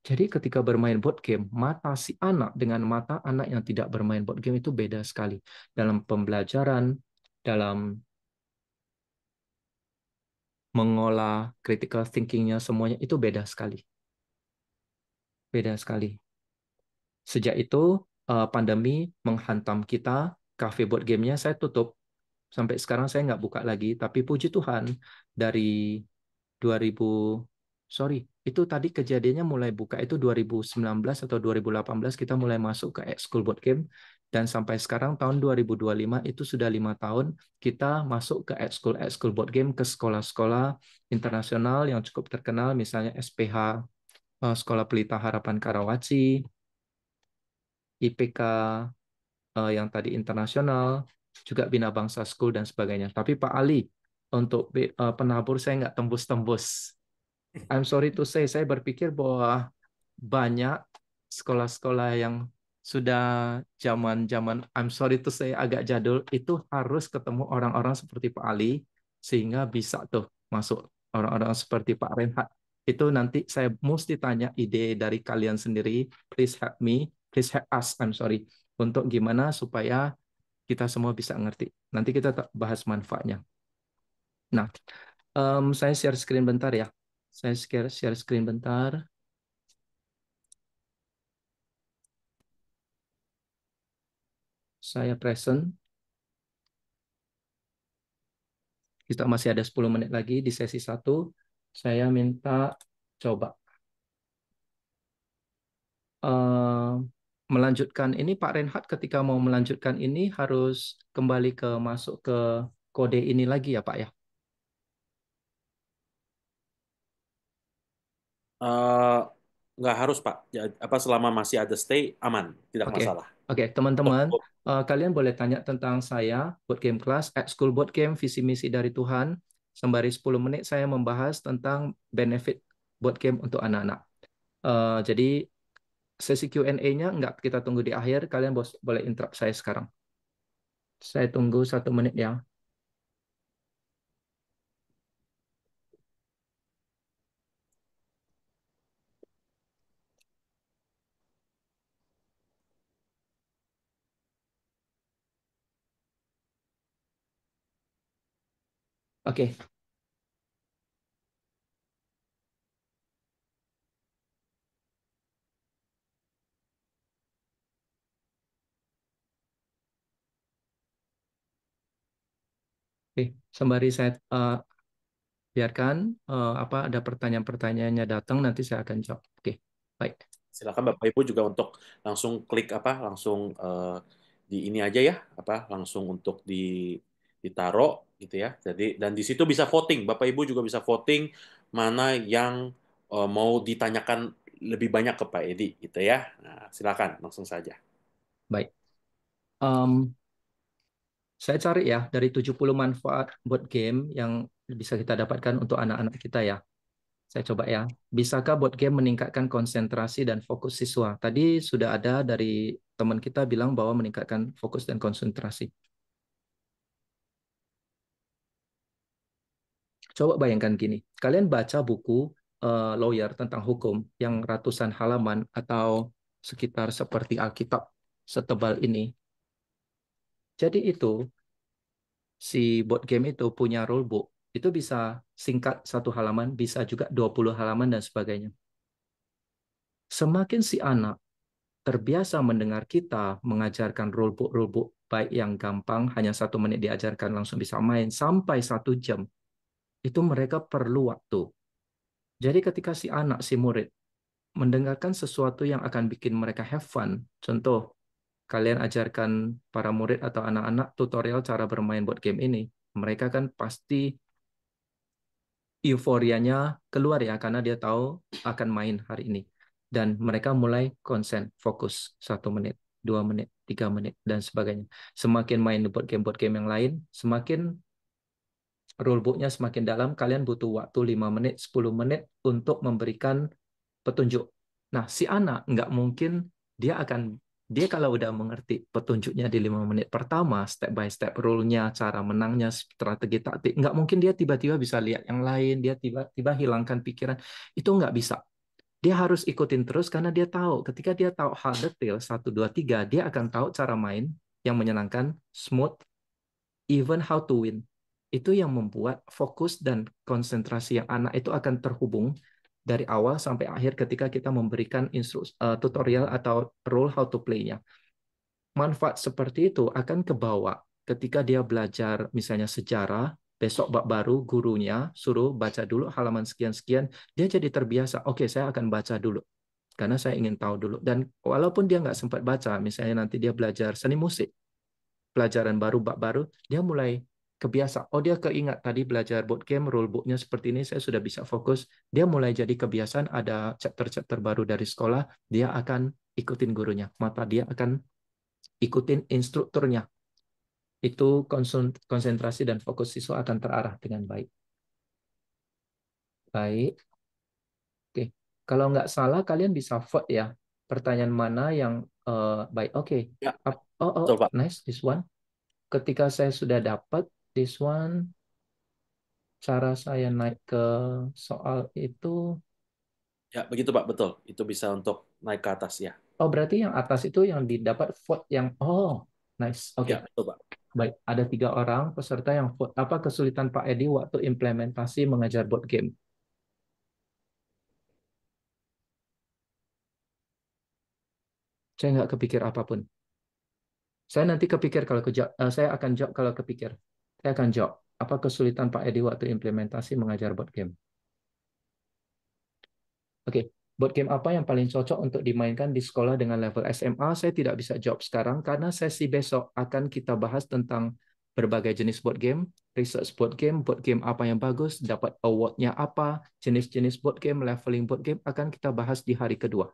[SPEAKER 3] Jadi ketika bermain board game, mata si anak dengan mata anak yang tidak bermain board game itu beda sekali. Dalam pembelajaran, dalam mengolah critical thinking-nya semuanya itu beda sekali. Beda sekali. Sejak itu pandemi menghantam kita, cafe board game-nya saya tutup. Sampai sekarang saya nggak buka lagi, tapi puji Tuhan dari 2000 sorry, itu tadi kejadiannya mulai buka itu 2019 atau 2018 kita mulai masuk ke school board game dan sampai sekarang tahun 2025 itu sudah 5 tahun kita masuk ke school board game ke sekolah-sekolah internasional yang cukup terkenal misalnya SPH Sekolah Pelita Harapan Karawaci, IPK yang tadi internasional, juga Bina Bangsa School dan sebagainya. Tapi Pak Ali, untuk penabur saya nggak tembus-tembus. I'm sorry to say, saya berpikir bahwa banyak sekolah-sekolah yang sudah zaman-zaman, I'm sorry to say, agak jadul, itu harus ketemu orang-orang seperti Pak Ali, sehingga bisa tuh masuk orang-orang seperti Pak Renhat. Itu nanti saya mesti tanya ide dari kalian sendiri, please help me, please help us, I'm sorry, untuk gimana supaya kita semua bisa ngerti. Nanti kita bahas manfaatnya. Nah, saya share screen bentar ya. Saya share screen bentar. Saya present. Kita masih ada 10 menit lagi di sesi 1. Saya minta Coba eh, melanjutkan ini Pak Renhat ketika mau melanjutkan ini harus kembali ke masuk ke kode ini lagi ya Pak ya.
[SPEAKER 1] Eh, nggak harus Pak. Ya, apa selama masih ada stay aman, tidak
[SPEAKER 3] Oke,
[SPEAKER 1] masalah.
[SPEAKER 3] oke,
[SPEAKER 1] Untuk
[SPEAKER 3] teman-teman, kalian boleh tanya tentang saya, Board Game Class, at School Board Game, visi misi dari Tuhan. Sembari 10 menit saya membahas tentang benefit board game untuk anak-anak. Jadi sesi Q&A-nya nggak kita tunggu di akhir, kalian boleh interrupt saya sekarang. Saya tunggu 1 menit ya. Oke, oke. Sembari saya biarkan apa ada pertanyaan-pertanyaannya datang, nanti saya akan jawab. Oke, baik.
[SPEAKER 1] silakan Bapak Ibu juga untuk langsung klik apa, langsung di ini aja ya, apa, langsung untuk ditaruh gitu ya. Jadi dan di situ bisa voting. Bapak Ibu juga bisa voting mana yang mau ditanyakan lebih banyak ke Pak Edi gitu ya. Nah, silakan langsung saja.
[SPEAKER 3] Baik. Em, saya cari ya dari 70 manfaat board game yang bisa kita dapatkan untuk anak-anak kita ya. Saya coba ya. Bisakah board game meningkatkan konsentrasi dan fokus siswa? Tadi sudah ada dari teman kita bilang bahwa meningkatkan fokus dan konsentrasi. Coba bayangkan gini, kalian baca buku lawyer tentang hukum yang ratusan halaman atau sekitar seperti Alkitab setebal ini. Jadi itu si board game itu punya rule book. Itu bisa singkat 1 halaman, bisa juga 20 halaman dan sebagainya. Semakin si anak terbiasa mendengar kita mengajarkan rulebook baik yang gampang, hanya 1 menit diajarkan langsung bisa main, sampai 1 jam, itu mereka perlu waktu. Jadi ketika si anak, si murid, mendengarkan sesuatu yang akan bikin mereka have fun, contoh, kalian ajarkan para murid atau anak-anak tutorial cara bermain board game ini, mereka kan pasti euforianya keluar ya karena dia tahu akan main hari ini dan mereka mulai konsen fokus 1 menit 2 menit 3 menit dan sebagainya. Semakin main board game yang lain, semakin rulebooknya semakin dalam, kalian butuh waktu 5 menit 10 menit untuk memberikan petunjuk. Nah, si anak nggak mungkin dia akan dia kalau udah mengerti petunjuknya di 5 menit pertama, step by step rule-nya, cara menangnya, strategi taktik, nggak mungkin dia tiba-tiba bisa lihat yang lain, dia tiba-tiba hilangkan pikiran. Itu nggak bisa. Dia harus ikutin terus karena dia tahu ketika dia tahu hal detail 1, 2, 3, dia akan tahu cara main yang menyenangkan, smooth, even how to win. Itu yang membuat fokus dan konsentrasi yang anak itu akan terhubung dari awal sampai akhir ketika kita memberikan tutorial atau rule how to play-nya. Manfaat seperti itu akan kebawa ketika dia belajar misalnya sejarah, besok bab baru gurunya suruh baca dulu halaman sekian-sekian, dia jadi terbiasa, oke saya akan baca dulu karena saya ingin tahu dulu. Dan walaupun dia nggak sempat baca, misalnya nanti dia belajar seni musik, pelajaran baru, bab baru, dia mulai kebiasa. Oh, dia keingat tadi belajar board game, rule booknya seperti ini, saya sudah bisa fokus. Dia mulai jadi kebiasaan, ada chapter-chapter baru dari sekolah, dia akan ikutin gurunya. Maka dia akan ikutin instrukturnya. Itu konsentrasi dan fokus siswa akan terarah dengan baik. Baik, oke. Kalau nggak salah, kalian bisa vote ya. Pertanyaan mana yang baik. Oke.
[SPEAKER 1] Ya,
[SPEAKER 3] Oh, oh,
[SPEAKER 1] betul Pak.
[SPEAKER 3] nice, this one. Ketika saya sudah dapat this one, cara saya naik ke soal itu,
[SPEAKER 1] Ya, begitu Pak, betul. Itu bisa untuk naik ke atas ya.
[SPEAKER 3] oh berarti yang atas itu yang didapat vote yang, oh nice, oke.
[SPEAKER 1] Ya, betul Pak.
[SPEAKER 3] Baik, ada 3 orang peserta yang vote. Apa kesulitan Pak Edi waktu implementasi mengajar board game? Saya nggak kepikir apapun. Saya nanti kepikir kalau saya akan jawab kalau kepikir. Saya akan jawab. Apa kesulitan Pak Edi waktu implementasi mengajar board game? Oke, board game apa yang paling cocok untuk dimainkan di sekolah dengan level SMA? Saya tidak bisa jawab sekarang karena sesi besok akan kita bahas tentang berbagai jenis board game, research board game apa yang bagus, dapat award-nya apa, jenis-jenis board game, leveling board game akan kita bahas di hari kedua.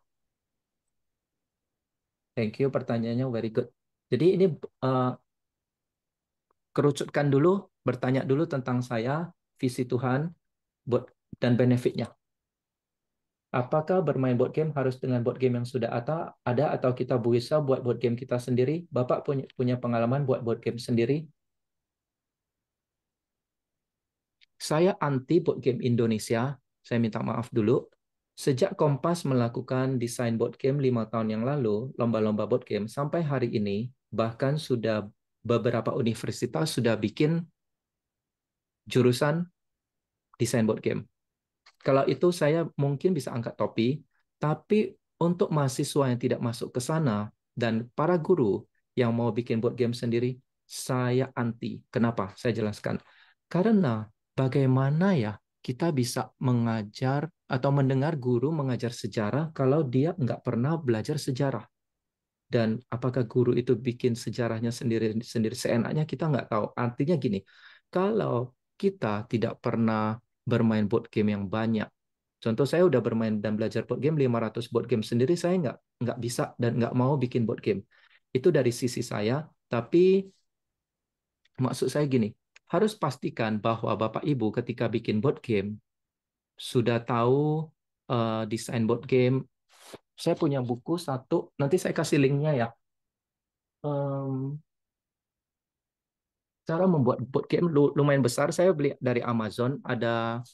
[SPEAKER 3] Thank you, pertanyaannya very good. Jadi ini uh, kerucutkan dulu, bertanya dulu tentang saya, visi Tuhan, dan benefitnya. Apakah bermain board game harus dengan board game yang sudah ada atau kita bisa buat board game kita sendiri? Bapak punya pengalaman buat board game sendiri? Saya anti board game Indonesia. Saya minta maaf dulu. Sejak Kompas melakukan desain board game 5 tahun yang lalu, lomba-lomba board game, sampai hari ini, bahkan sudah beberapa universitas sudah bikin jurusan desain board game. Kalau itu saya mungkin bisa angkat topi, tapi untuk mahasiswa yang tidak masuk ke sana dan para guru yang mau bikin board game sendiri, saya anti. Kenapa? Saya jelaskan. Karena bagaimana ya kita bisa mengajar atau mendengar guru mengajar sejarah kalau dia nggak pernah belajar sejarah. Dan apakah guru itu bikin sejarahnya sendiri seenaknya, kita nggak tahu. Artinya gini, kalau kita tidak pernah bermain board game yang banyak, contoh saya udah bermain dan belajar board game 500 board game sendiri, saya nggak bisa dan nggak mau bikin board game. Itu dari sisi saya, tapi maksud saya gini, harus pastikan bahwa Bapak Ibu ketika bikin board game sudah tahu desain board game. Saya punya buku satu, nanti saya kasih linknya ya. Em, Cara membuat board game lumayan besar. Saya beli dari Amazon, ada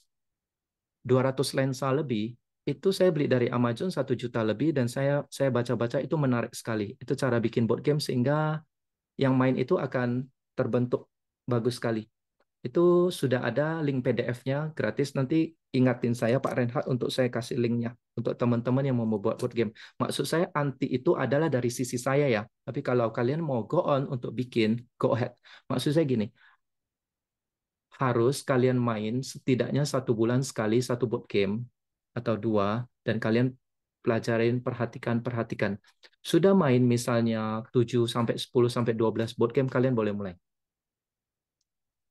[SPEAKER 3] 200 lensa lebih. Itu saya beli dari Amazon 1 juta lebih dan saya baca-baca itu menarik sekali. Itu cara bikin board game sehingga yang main itu akan terbentuk bagus sekali. Itu sudah ada link PDF-nya gratis. Nanti ingatin saya Pak Renhat untuk saya kasih linknya untuk teman-teman yang mau membuat board game. Maksud saya anti itu adalah dari sisi saya ya. Tapi kalau kalian mau go on untuk bikin, go ahead. Maksud saya gini, harus kalian main setidaknya 1 bulan sekali satu board game atau 2 dan kalian pelajarin, perhatikan. Sudah main misalnya 7 sampai 10 sampai 12 board game, kalian boleh mulai.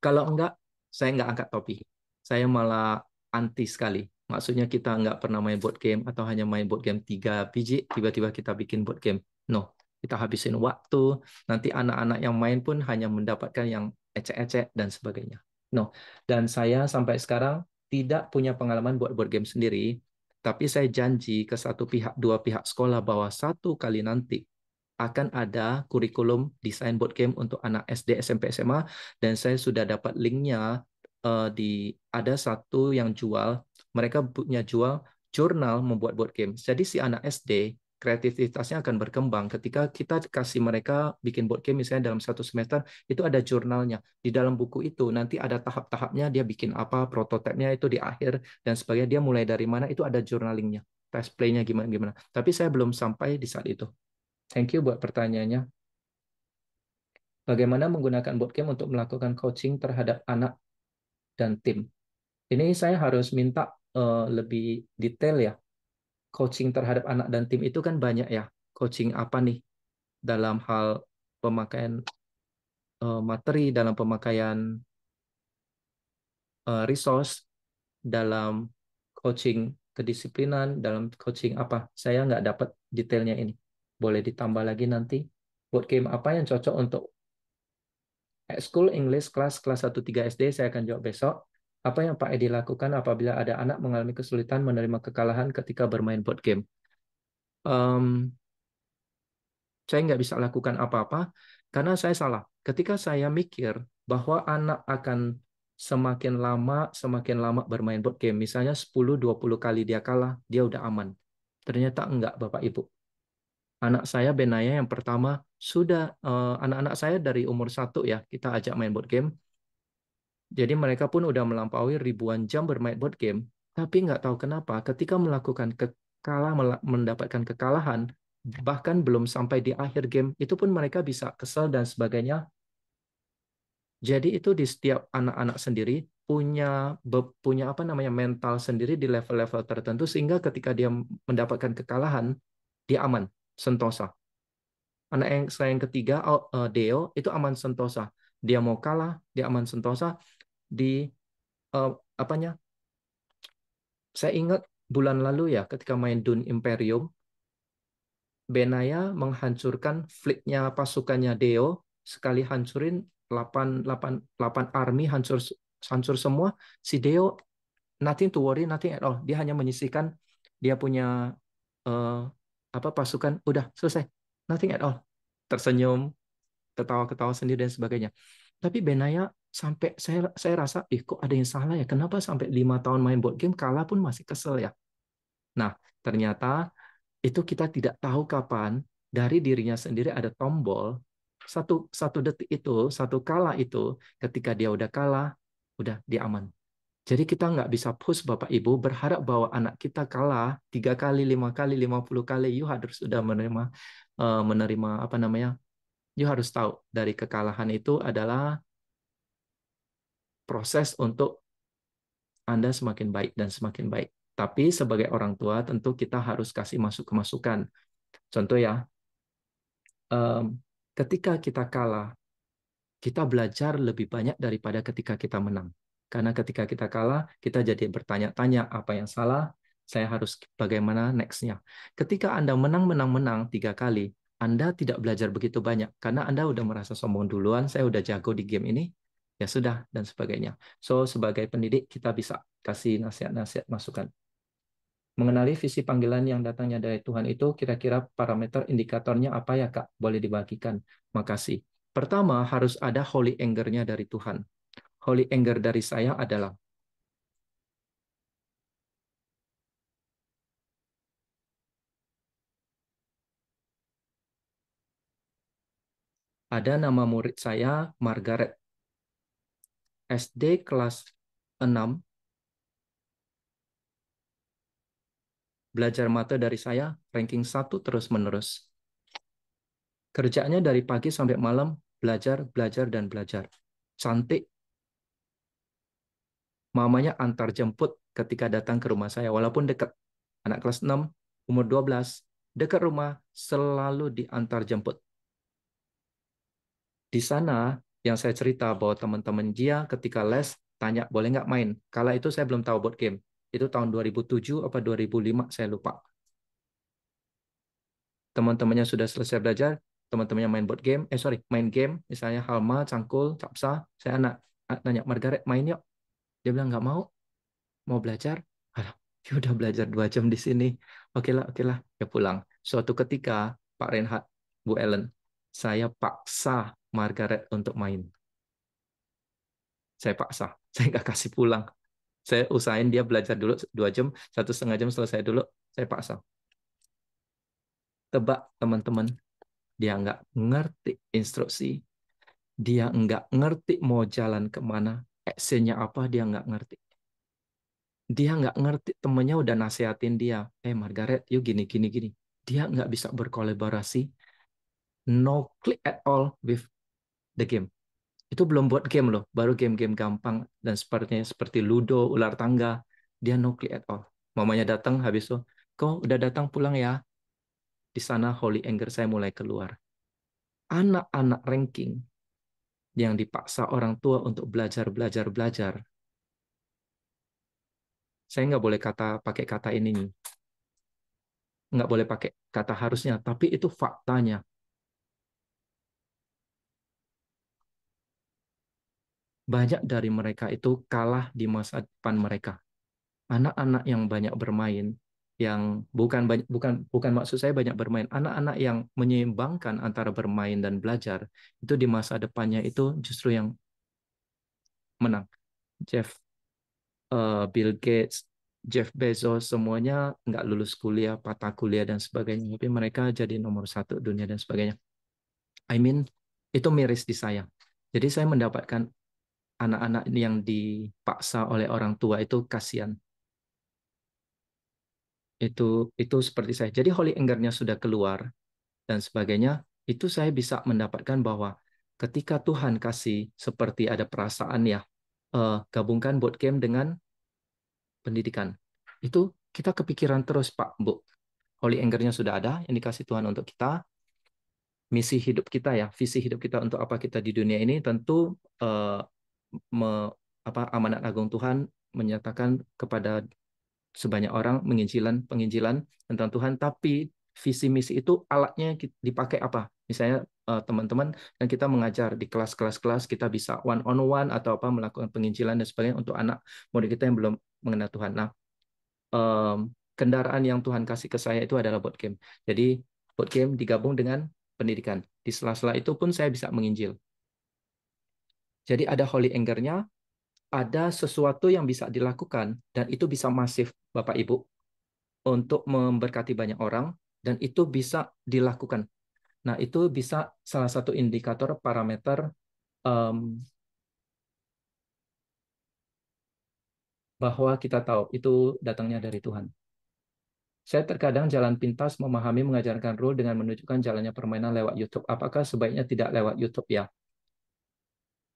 [SPEAKER 3] Kalau enggak, saya enggak angkat topi. Saya malah anti sekali. Maksudnya kita enggak pernah main board game atau hanya main board game 3 biji, tiba-tiba kita bikin board game. No, kita habisin waktu. Nanti anak-anak yang main pun hanya mendapatkan yang ecek-ecek dan sebagainya. No, dan saya sampai sekarang tidak punya pengalaman buat board game sendiri. Tapi saya janji ke satu pihak, dua pihak sekolah bahwa satu kali nanti akan ada kurikulum desain board game untuk anak SD, SMP, SMA dan saya sudah dapat linknya ada satu yang jual, mereka punya jual jurnal membuat board game. Jadi si anak SD kreativitasnya akan berkembang ketika kita kasih mereka bikin board game misalnya dalam 1 semester itu ada jurnalnya. Di dalam buku itu nanti ada tahap-tahapnya dia bikin apa, prototipenya itu di akhir dan sebagainya dia mulai dari mana itu ada journalingnya. Test play-nya gimana. Tapi saya belum sampai di saat itu. Thank you buat pertanyaannya. Bagaimana menggunakan board game untuk melakukan coaching terhadap anak dan tim? Ini saya harus minta lebih detail ya. Coaching terhadap anak dan tim itu kan banyak ya. Coaching apa nih? Dalam hal pemakaian materi, dalam pemakaian resource, dalam coaching kedisiplinan, dalam coaching apa? Saya nggak dapat detailnya ini. Boleh ditambah lagi nanti. Board game apa yang cocok untuk School English kelas 1-3 SD, saya akan jawab besok. Apa yang Pak Edi lakukan apabila ada anak mengalami kesulitan menerima kekalahan ketika bermain board game? Saya nggak bisa lakukan apa-apa karena saya salah. Ketika saya mikir bahwa anak akan semakin lama bermain board game, misalnya 10-20 kali dia kalah, dia udah aman. Ternyata enggak, Bapak Ibu. Anak saya Benaya yang pertama sudah anak-anak saya dari umur 1 ya, kita ajak main board game. Jadi mereka pun udah melampaui ribuan jam bermain board game, tapi nggak tahu kenapa ketika mendapatkan kekalahan, bahkan belum sampai di akhir game, itu pun mereka bisa kesal dan sebagainya. Jadi itu di setiap anak-anak sendiri, punya apa namanya mental sendiri di level-level tertentu sehingga ketika dia mendapatkan kekalahan dia aman, sentosa. Anak yang saya yang ketiga, Deo, itu aman sentosa. Dia mau kalah, dia aman sentosa. Di apanya? Saya ingat bulan lalu ya, ketika main Dune Imperium, Benaya menghancurkan fleetnya pasukannya Deo, sekali hancurin 8 army hancur hancur semua. Si Deo nothing to worry, nothing at all. Dia hanya menyisihkan dia punya eh, apa pasukan, udah selesai, nothing at all. Tersenyum, ketawa-ketawa sendiri dan sebagainya. Tapi Benaya sampai saya rasa, kok ada yang salah ya? Kenapa sampai 5 tahun main board game kalah pun masih kesel ya? Nah, ternyata itu kita tidak tahu kapan dari dirinya sendiri ada tombol satu satu detik itu, satu kalah itu, ketika dia udah kalah, udah dia aman. Jadi kita nggak bisa push Bapak Ibu berharap bahwa anak kita kalah 3 kali, 5 kali, 50 kali. You harus sudah menerima apa namanya? You harus tahu dari kekalahan itu adalah proses untuk Anda semakin baik dan semakin baik. Tapi sebagai orang tua tentu kita harus kasih masukan. Contoh ya, ketika kita kalah, kita belajar lebih banyak daripada ketika kita menang. Karena ketika kita kalah, kita jadi bertanya-tanya apa yang salah, saya harus bagaimana next-nya. Ketika Anda menang 3 kali, Anda tidak belajar begitu banyak. Karena Anda udah merasa sombong duluan, saya udah jago di game ini, ya sudah, dan sebagainya. So, sebagai pendidik, kita bisa kasih nasihat-nasihat masukan. Mengenali visi panggilan yang datangnya dari Tuhan itu, kira-kira parameter indikatornya apa ya, Kak? Boleh dibagikan. Makasih. Pertama, harus ada holy anger-nya dari Tuhan. Holy anger dari saya adalah ada nama murid saya, Margaret. SD kelas 6, belajar mata dari saya, ranking 1 terus-menerus. Kerjanya dari pagi sampai malam, belajar, belajar, dan belajar. Cantik. Mamanya antar jemput ketika datang ke rumah saya, walaupun dekat. Anak kelas 6, umur 12, dekat rumah, selalu diantar jemput. Di sana, yang saya cerita bahwa teman-teman dia ketika les, tanya, boleh nggak main? Kala itu saya belum tahu board game. Itu tahun 2007 apa 2005, saya lupa. Teman-temannya sudah selesai belajar, teman-temannya main board game, main game, misalnya Halma, Cangkul, Capsa, saya nanya, Margaret main yuk. Dia bilang nggak mau belajar. Alah, ya udah belajar 2 jam di sini. Oke lah, ya pulang. Suatu ketika, Pak Reinhard, Bu Ellen, saya paksa Margaret untuk main. Saya paksa, saya nggak kasih pulang. Saya usahain dia belajar dulu 2 jam, 1,5 jam selesai dulu, saya paksa. Tebak teman-teman, dia nggak ngerti instruksi, dia nggak ngerti mau jalan kemana, actionnya apa dia nggak ngerti. Dia nggak ngerti, temennya udah nasihatin dia, Margaret, yuk gini. Dia nggak bisa berkolaborasi, no click at all with the game. Itu belum buat game loh, baru game-game gampang dan seperti Ludo, ular tangga. Dia no click at all. Mamanya datang habis itu, kau udah datang pulang ya. Di sana holy anger saya mulai keluar. Anak-anak ranking yang dipaksa orang tua untuk belajar. Saya nggak boleh pakai kata ini nih. Nggak boleh pakai kata harusnya, tapi itu faktanya. Banyak dari mereka itu kalah di masa depan mereka. Anak-anak yang banyak bermain, yang bukan maksud saya banyak bermain, anak-anak yang menyeimbangkan antara bermain dan belajar, itu di masa depannya itu justru yang menang. Bill Gates, Jeff Bezos, semuanya nggak lulus kuliah, patah kuliah dan sebagainya, tapi mereka jadi nomor 1 dunia dan sebagainya. I mean, itu miris di saya. Jadi saya mendapatkan anak-anak yang dipaksa oleh orang tua itu kasihan. Itu seperti saya. Jadi holy anger-nya sudah keluar dan sebagainya, itu saya bisa mendapatkan bahwa ketika Tuhan kasih seperti ada perasaan ya, gabungkan board game dengan pendidikan. Itu kita kepikiran terus, Pak, Bu. Holy Anger-nya sudah ada, yang dikasih Tuhan untuk kita. Misi hidup kita ya, visi hidup kita untuk apa kita di dunia ini tentu amanat agung Tuhan menyatakan kepada sebanyak orang penginjilan tentang Tuhan, tapi visi misi itu alatnya dipakai apa? Misalnya teman-teman dan kita mengajar di kelas-kelas kita bisa one on one atau apa melakukan penginjilan dan sebagainya untuk anak murid kita yang belum mengenal Tuhan. Nah, kendaraan yang Tuhan kasih ke saya itu adalah board game. Jadi board game digabung dengan pendidikan. Di sela-sela itu pun saya bisa menginjil. Jadi ada holy anger-nya, ada sesuatu yang bisa dilakukan dan itu bisa masif, Bapak Ibu, untuk memberkati banyak orang dan itu bisa dilakukan. Nah, itu bisa salah satu indikator parameter bahwa kita tahu itu datangnya dari Tuhan. Saya terkadang jalan pintas memahami mengajarkan rule dengan menunjukkan jalannya permainan lewat YouTube. Apakah sebaiknya tidak lewat YouTube ya?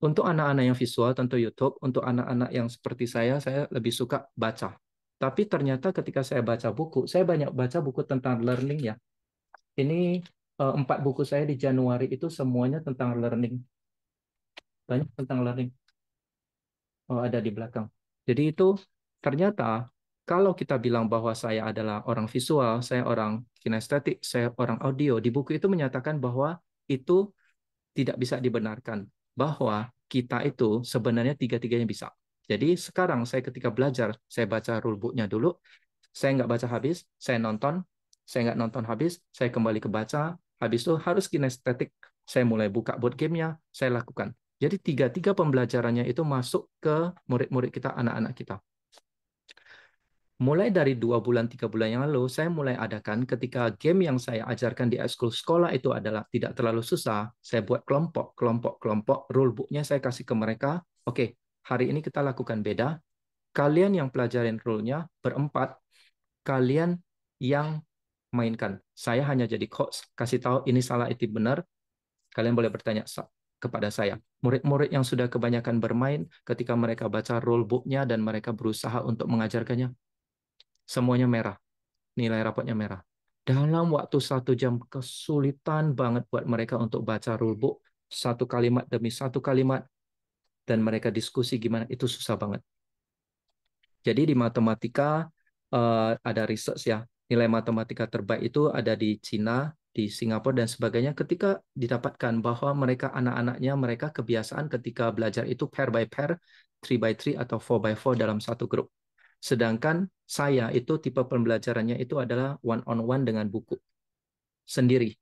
[SPEAKER 3] Untuk anak-anak yang visual tentu YouTube, untuk anak-anak yang seperti saya lebih suka baca. Tapi ternyata ketika saya baca buku, saya banyak baca buku tentang learning ya. Ini 4 buku saya di Januari itu semuanya tentang learning. Banyak tentang learning. Oh, ada di belakang. Jadi itu ternyata kalau kita bilang bahwa saya adalah orang visual, saya orang kinestetik, saya orang audio, di buku itu menyatakan bahwa itu tidak bisa dibenarkan. Bahwa kita itu sebenarnya tiga-tiganya bisa. Jadi sekarang saya ketika belajar, saya baca rulebooknya dulu, saya nggak baca habis, saya nggak nonton habis, saya kembali ke baca, habis itu harus kinestetik, saya mulai buka board gamenya, saya lakukan. Jadi tiga-tiga pembelajarannya itu masuk ke murid-murid kita, anak-anak kita. Mulai dari 2 bulan, 3 bulan yang lalu, saya mulai adakan ketika game yang saya ajarkan di ekskul sekolah itu adalah tidak terlalu susah, saya buat kelompok, rulebooknya saya kasih ke mereka, oke, hari ini kita lakukan beda, kalian yang pelajarin rule-nya berempat, kalian yang mainkan. Saya hanya jadi coach, kasih tahu ini salah, itu benar, kalian boleh bertanya kepada saya. Murid-murid yang sudah kebanyakan bermain, ketika mereka baca rulebooknya dan mereka berusaha untuk mengajarkannya, semuanya merah. Nilai rapotnya merah. Dalam waktu 1 jam, kesulitan banget buat mereka untuk baca rulebook. Satu kalimat demi satu kalimat. Dan mereka diskusi gimana, itu susah banget. Jadi di matematika, ada research ya. Nilai matematika terbaik itu ada di Cina, di Singapura, dan sebagainya. Ketika didapatkan bahwa mereka, anak-anaknya, mereka kebiasaan ketika belajar itu pair by pair, 3 by 3 atau 4 by 4 dalam satu grup. Sedangkan saya itu tipe pembelajarannya itu adalah one on one dengan buku sendiri.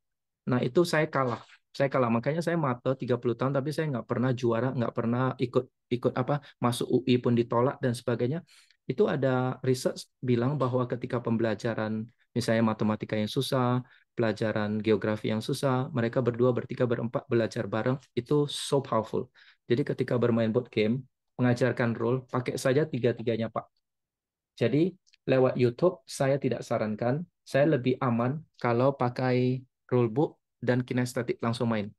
[SPEAKER 3] Nah, itu saya kalah. Saya kalah. Makanya saya mata 30 tahun tapi saya nggak pernah juara, nggak pernah ikut apa masuk UI pun ditolak dan sebagainya. Itu ada research bilang bahwa ketika pembelajaran misalnya matematika yang susah, pelajaran geografi yang susah, mereka berdua, bertiga, berempat belajar bareng itu so powerful. Jadi ketika bermain board game, mengajarkan rule, pakai saja tiga-tiganya, Pak. Jadi lewat YouTube saya tidak sarankan, saya lebih aman kalau pakai rulebook dan kinestetik langsung main.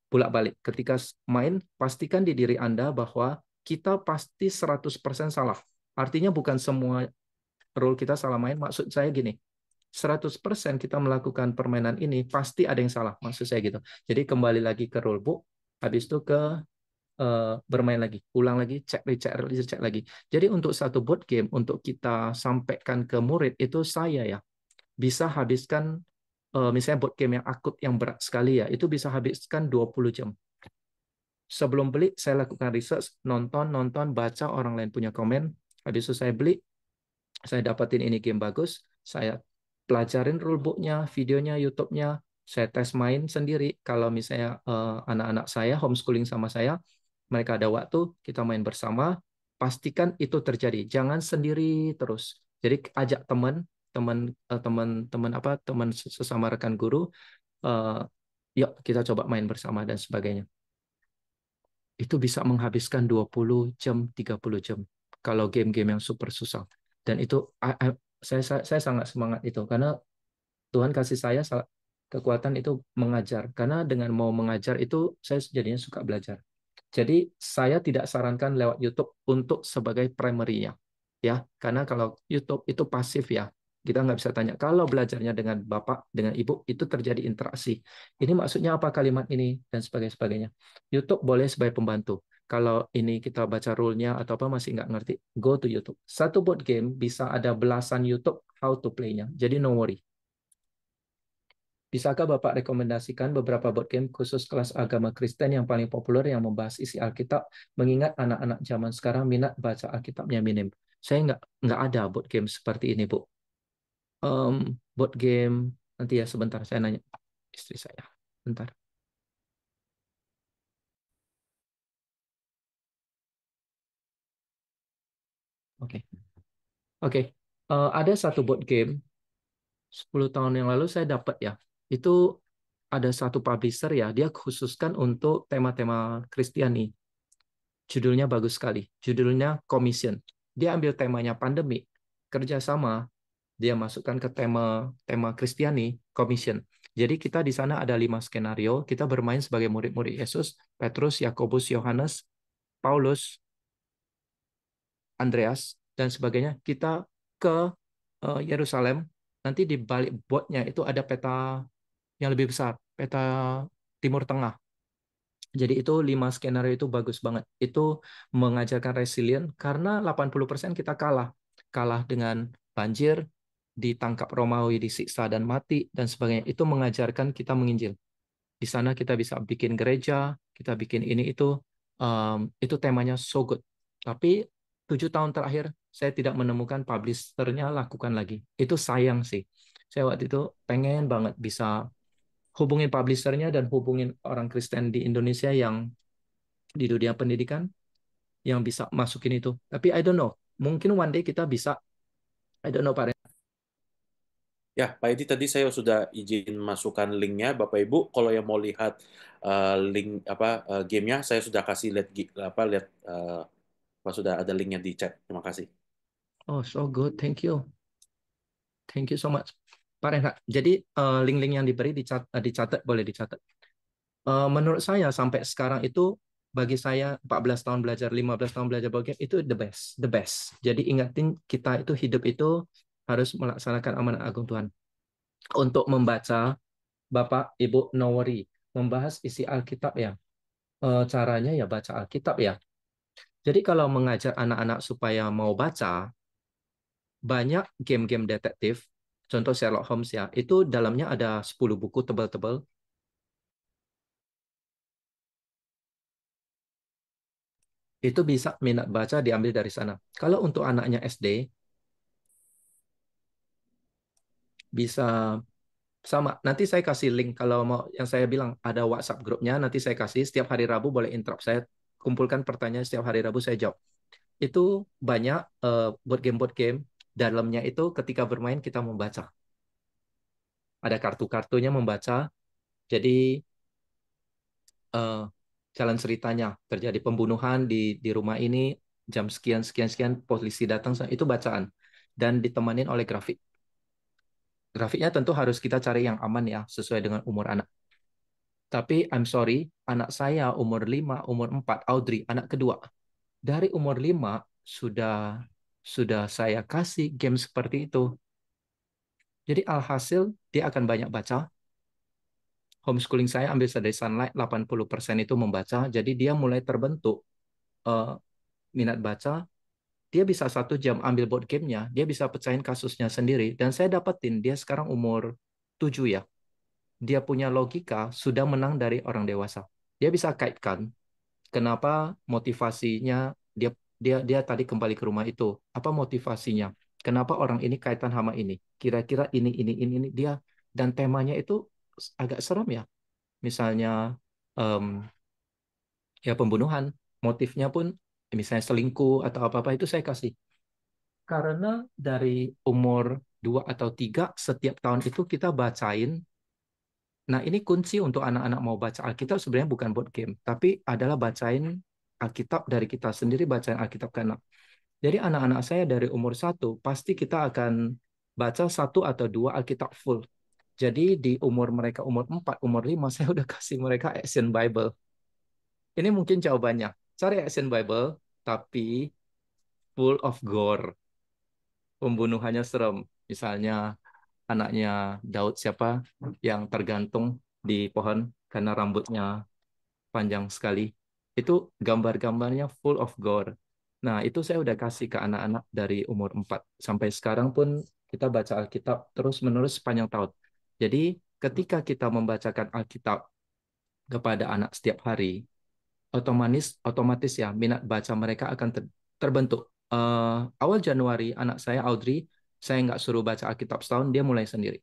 [SPEAKER 3] Bolak-balik. Ketika main, pastikan di diri Anda bahwa kita pasti 100% salah. Artinya bukan semua rule kita salah main, maksud saya gini, 100% kita melakukan permainan ini pasti ada yang salah, maksud saya gitu. Jadi kembali lagi ke rulebook, habis itu ke bermain lagi, ulang lagi, cek lagi. Jadi untuk satu board game, untuk kita sampaikan ke murid, itu saya ya, bisa habiskan, misalnya board game yang akut, yang berat sekali ya, itu bisa habiskan 20 jam. Sebelum beli, saya lakukan research, nonton, baca, orang lain punya komen, habis itu saya beli, saya dapatin ini game bagus, saya pelajarin rulebooknya, videonya, YouTube-nya, saya tes main sendiri. Kalau misalnya anak-anak saya homeschooling sama saya, mereka ada waktu, kita main bersama, pastikan itu terjadi. Jangan sendiri terus. Jadi ajak teman sesama rekan guru, yuk kita coba main bersama dan sebagainya. Itu bisa menghabiskan 20 jam, 30 jam. Kalau game-game yang super susah. Dan itu saya sangat semangat itu karena Tuhan kasih saya kekuatan itu mengajar. Karena dengan mau mengajar itu saya jadinya suka belajar. Jadi saya tidak sarankan lewat YouTube untuk sebagai primary-nya, ya, karena kalau YouTube itu pasif ya, kita nggak bisa tanya. Kalau belajarnya dengan bapak, dengan ibu, itu terjadi interaksi. Ini maksudnya apa kalimat ini dan sebagainya. YouTube boleh sebagai pembantu. Kalau ini kita baca rule-nya atau apa masih nggak ngerti, go to YouTube. Satu board game bisa ada belasan YouTube how to play-nya. Jadi no worry. Bisakah Bapak rekomendasikan beberapa board game khusus kelas agama Kristen yang paling populer yang membahas isi Alkitab, mengingat anak-anak zaman sekarang minat baca Alkitabnya minim. Saya nggak ada board game seperti ini, Bu. Board game, nanti ya sebentar saya nanya istri saya. Bentar. Oke. Oke. Ada satu board game 10 tahun yang lalu saya dapat ya. Itu ada satu publisher ya, dia khususkan untuk tema-tema Kristiani. Judulnya bagus sekali. Judulnya Commission. Dia ambil temanya pandemi, kerjasama, dia masukkan ke tema tema Kristiani, Commission. Jadi kita di sana ada 5 skenario. Kita bermain sebagai murid-murid Yesus, Petrus, Yakobus, Yohanes, Paulus, Andreas, dan sebagainya. Kita ke Yerusalem. Nanti di balik botnya itu ada peta yang lebih besar, peta Timur Tengah. Jadi itu 5 skenario itu bagus banget. Itu mengajarkan resilient karena 80% kita kalah. Kalah dengan banjir, ditangkap Romawi, disiksa dan mati, dan sebagainya. Itu mengajarkan kita menginjil. Di sana kita bisa bikin gereja, kita bikin ini itu temanya so good. Tapi 7 tahun terakhir saya tidak menemukan publishernya lakukan lagi. Itu sayang sih. Saya waktu itu pengen banget bisa hubungin publishernya dan hubungin orang Kristen di Indonesia yang di dunia pendidikan yang bisa masukin itu. Tapi I don't know. Mungkin one day kita bisa. I don't know, Pak Ren.
[SPEAKER 1] Ya, Pak Edi tadi saya sudah izin masukkan linknya, Bapak Ibu. Kalau yang mau lihat link gamenya, saya sudah kasih lihat sudah ada linknya di chat. Terima kasih.
[SPEAKER 3] Oh, so good. Thank you. Thank you so much. Pak Renhat, jadi link-link yang diberi dicatat, boleh dicatat. Menurut saya sampai sekarang itu bagi saya 14 tahun belajar, 15 tahun belajar bagaimana itu the best, the best. Jadi ingatin kita itu hidup itu harus melaksanakan amanat agung Tuhan. Untuk membaca, Bapak, Ibu, no worry, membahas isi Alkitab ya. Caranya ya baca Alkitab ya. Jadi kalau mengajar anak-anak supaya mau baca, banyak game-game detektif, contoh Sherlock Holmes ya, itu dalamnya ada 10 buku tebal-tebal. Itu bisa minat baca diambil dari sana. Kalau untuk anaknya SD, bisa sama. Nanti saya kasih link kalau mau yang saya bilang ada WhatsApp grupnya, nanti saya kasih setiap hari Rabu boleh interrupt saya kumpulkan pertanyaan setiap hari Rabu saya jawab. Itu banyak board game dalamnya itu ketika bermain kita membaca. Ada kartu-kartunya membaca. Jadi eh, jalan ceritanya terjadi pembunuhan di rumah ini jam sekian sekian sekian polisi datang itu bacaan dan ditemanin oleh grafik. Grafiknya tentu harus kita cari yang aman ya sesuai dengan umur anak. Tapi I'm sorry, anak saya umur 5, umur 4, Audrey, anak kedua. Dari umur 5 sudah saya kasih game seperti itu. Jadi alhasil dia akan banyak baca. Homeschooling saya ambil dari Sunlight 80% itu membaca. Jadi dia mulai terbentuk eh, minat baca. Dia bisa 1 jam ambil board gamenya. Dia bisa pecahin kasusnya sendiri. Dan saya dapetin dia sekarang umur 7 ya. Dia punya logika sudah menang dari orang dewasa. Dia bisa kaitkan kenapa motivasinya dia dia dia tadi kembali ke rumah itu. Apa motivasinya? Kenapa orang ini kaitan sama ini? Kira-kira ini dia dan temanya itu agak seram ya. Misalnya em, ya pembunuhan, motifnya pun misalnya selingkuh atau apa-apa itu saya kasih. Karena dari umur 2 atau 3 setiap tahun itu kita bacain. Nah, ini kunci untuk anak-anak mau baca Alkitab sebenarnya bukan board game, tapi adalah bacain Alkitab dari kita sendiri, bacain Alkitab ke anak. Jadi anak-anak saya dari umur 1, pasti kita akan baca 1 atau 2 Alkitab full. Jadi di umur mereka umur 4, umur 5, saya udah kasih mereka Action Bible. Ini mungkin jawabannya. Cari action Bible, tapi full of gore. Pembunuhannya serem. Misalnya anaknya Daud siapa yang tergantung di pohon karena rambutnya panjang sekali. Itu gambar-gambarnya full of gore. Nah, itu saya udah kasih ke anak-anak dari umur 4. Sampai sekarang pun kita baca Alkitab terus-menerus sepanjang tahun. Jadi, ketika kita membacakan Alkitab kepada anak setiap hari, otomatis ya minat baca mereka akan terbentuk. Awal Januari anak saya Audrey, saya nggak suruh baca Alkitab setahun, dia mulai sendiri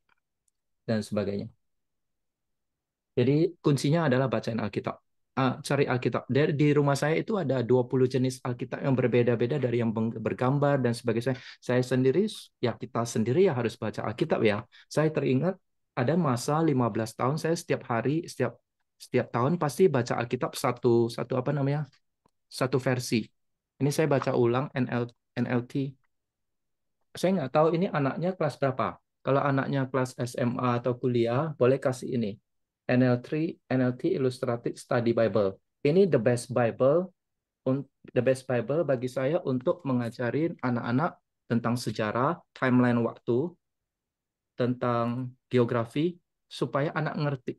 [SPEAKER 3] dan sebagainya. Jadi kuncinya adalah bacain Alkitab. Cari Alkitab. Di rumah saya itu ada 20 jenis Alkitab yang berbeda-beda dari yang bergambar dan sebagainya. Saya sendiri, ya kita sendiri ya harus baca Alkitab ya. Saya teringat ada masa 15 tahun saya setiap hari, setiap tahun pasti baca Alkitab satu apa namanya? Satu versi. Ini saya baca ulang NLT. Saya nggak tahu ini anaknya kelas berapa. Kalau anaknya kelas SMA atau kuliah, boleh kasih ini. NLT Illustrated Study Bible. Ini the best Bible bagi saya untuk mengajarin anak-anak tentang sejarah, timeline waktu, tentang geografi, supaya anak ngerti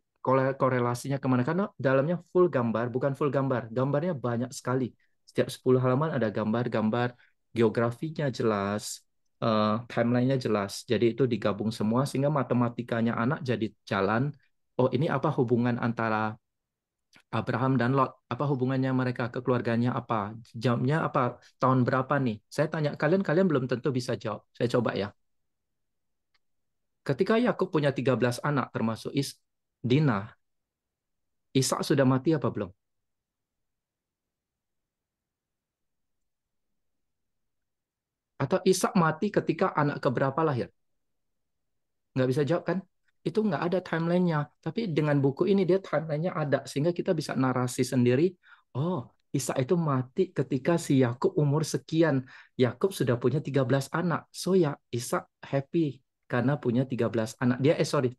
[SPEAKER 3] korelasinya kemana. Karena dalamnya full gambar, bukan full gambar. Gambarnya banyak sekali. Setiap 10 halaman ada gambar-gambar, geografinya jelas, timelinenya jelas. Jadi itu digabung semua sehingga matematikanya anak jadi jalan. Oh, ini apa hubungan antara Abraham dan Lot? Apa hubungannya mereka? Keluarganya apa? Jamnya apa? Tahun berapa nih? Saya tanya kalian belum tentu bisa jawab. Saya coba ya. Ketika Yakub punya 13 anak termasuk Dina, Ishak sudah mati apa belum? Atau Ishak mati ketika anak keberapa lahir? Nggak bisa jawab kan? Itu nggak ada timelinenya. Tapi dengan buku ini dia timelinenya ada. Sehingga kita bisa narasi sendiri. Oh, Ishak itu mati ketika si Yakub umur sekian. Yakub sudah punya 13 anak. So ya, Ishak happy karena punya 13 anak.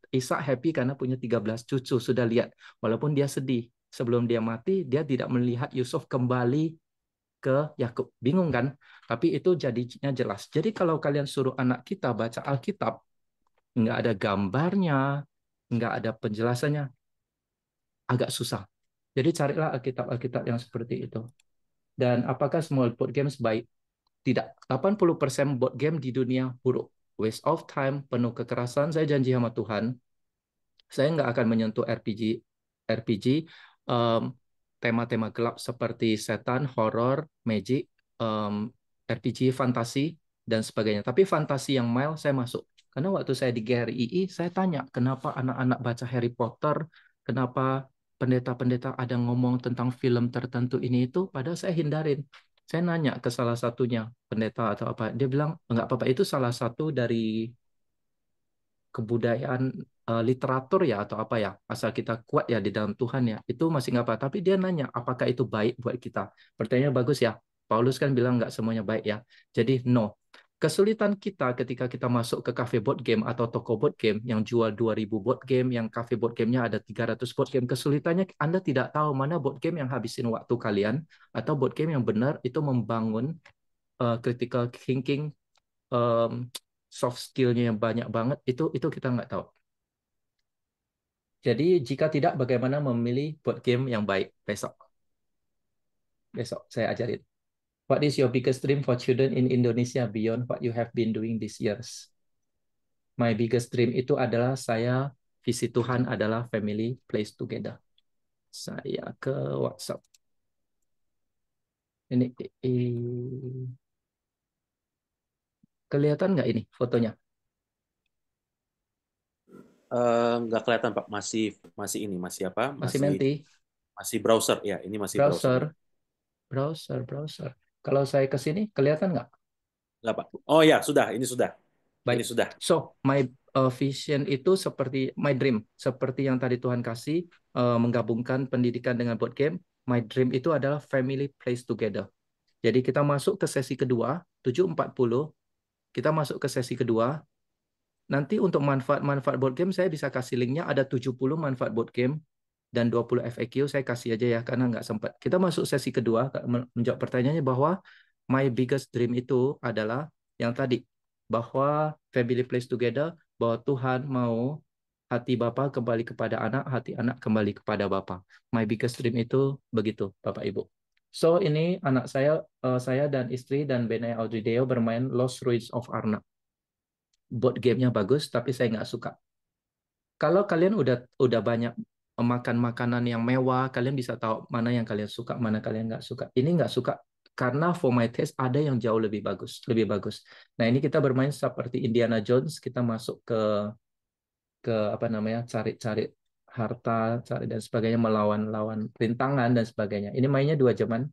[SPEAKER 3] Ishak happy karena punya 13 cucu. Sudah lihat. Walaupun dia sedih. Sebelum dia mati, dia tidak melihat Yusuf kembali ke Yakub. Bingung kan? Tapi itu jadinya jelas. Jadi kalau kalian suruh anak kita baca Alkitab, nggak ada gambarnya, nggak ada penjelasannya, agak susah. Jadi carilah Alkitab-Alkitab yang seperti itu. Dan apakah semua board games baik? Tidak. 80% board game di dunia buruk. Waste of time, penuh kekerasan. Saya janji sama Tuhan, saya nggak akan menyentuh RPG, tema-tema gelap seperti setan, horor, magic, RPG, fantasi, dan sebagainya. Tapi fantasi yang mild saya masuk. Karena waktu saya di GRII, saya tanya, kenapa anak-anak baca Harry Potter, kenapa pendeta-pendeta ada ngomong tentang film tertentu ini itu, padahal saya hindarin. Saya nanya ke salah satunya, pendeta atau apa, dia bilang, enggak apa-apa, itu salah satu dari kebudayaan literatur ya atau apa ya, asal kita kuat ya di dalam Tuhan ya, itu masih nggak apa. Tapi dia nanya apakah itu baik buat kita. Pertanyaannya bagus ya. Paulus kan bilang nggak semuanya baik ya. Jadi no. Kesulitan kita ketika kita masuk ke cafe board game atau toko board game yang jual 2000 board game, yang cafe board gamenya ada 300 board game, kesulitannya Anda tidak tahu mana board game yang habisin waktu kalian atau board game yang benar itu membangun critical thinking, soft skill-nya yang banyak banget, itu kita nggak tahu. Jadi jika tidak, bagaimana memilih board game yang baik besok? Besok saya ajarin. What is your biggest dream for children in Indonesia beyond what you have been doing these years? My biggest dream itu adalah visi Tuhan adalah family plays together. Saya ke WhatsApp. Ini kelihatan nggak ini fotonya?
[SPEAKER 1] Nggak kelihatan Pak, masih ini, masih apa?
[SPEAKER 3] Masih Menti?
[SPEAKER 1] Masih browser ya, ini masih browser.
[SPEAKER 3] Browser. Kalau saya ke sini, kelihatan nggak?
[SPEAKER 1] Nggak Pak. Oh ya, sudah, ini sudah.
[SPEAKER 3] Baik.
[SPEAKER 1] Ini sudah.
[SPEAKER 3] So, my vision itu seperti my dream, seperti yang tadi Tuhan kasih, menggabungkan pendidikan dengan board game. My dream itu adalah family plays together. Jadi kita masuk ke sesi kedua, 7.40. Kita masuk ke sesi kedua. Nanti untuk manfaat-manfaat board game, saya bisa kasih linknya, ada 70 manfaat board game. dan 20 FAQ saya kasih aja ya karena nggak sempat. Kita masuk sesi kedua menjawab pertanyaannya bahwa my biggest dream itu adalah yang tadi bahwa family plays together, bahwa Tuhan mau hati Bapa kembali kepada anak, hati anak kembali kepada Bapa. My biggest dream itu begitu, Bapak Ibu. So ini anak saya dan istri dan Benai Audrey Deo bermain Lost Ruins of Arnak. Board gamenya bagus, tapi saya nggak suka. Kalau kalian udah banyak makan makanan yang mewah, kalian bisa tahu mana yang kalian suka, mana kalian nggak suka. Ini nggak suka karena for my taste ada yang jauh lebih bagus, lebih bagus. Nah ini kita bermain seperti Indiana Jones, kita masuk ke apa namanya cari-cari harta, cari dan sebagainya, melawan rintangan dan sebagainya. Ini mainnya 2 jaman.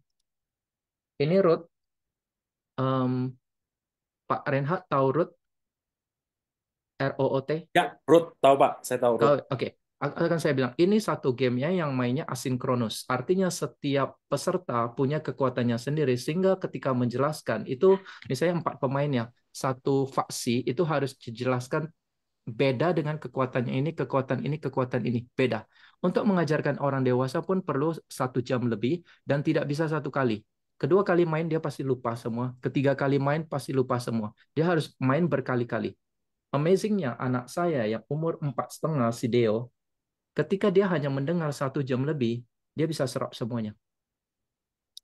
[SPEAKER 3] Ini Root, Pak Reinhardt tahu Root, ROOT?
[SPEAKER 1] Ya, Ruth, tahu Pak, saya tahu Ruth.
[SPEAKER 3] Oke, akan saya bilang ini satu gamenya yang mainnya asinkronus. Artinya setiap peserta punya kekuatannya sendiri sehingga ketika menjelaskan itu misalnya 4 pemainnya, satu faksi itu harus dijelaskan beda dengan kekuatan ini beda. Untuk mengajarkan orang dewasa pun perlu 1 jam lebih dan tidak bisa 1 kali. Kedua kali main dia pasti lupa semua. Ketiga kali main pasti lupa semua. Dia harus main berkali-kali. Amazingnya anak saya yang umur 4,5 si Deo, ketika dia hanya mendengar 1 jam lebih, dia bisa serap semuanya.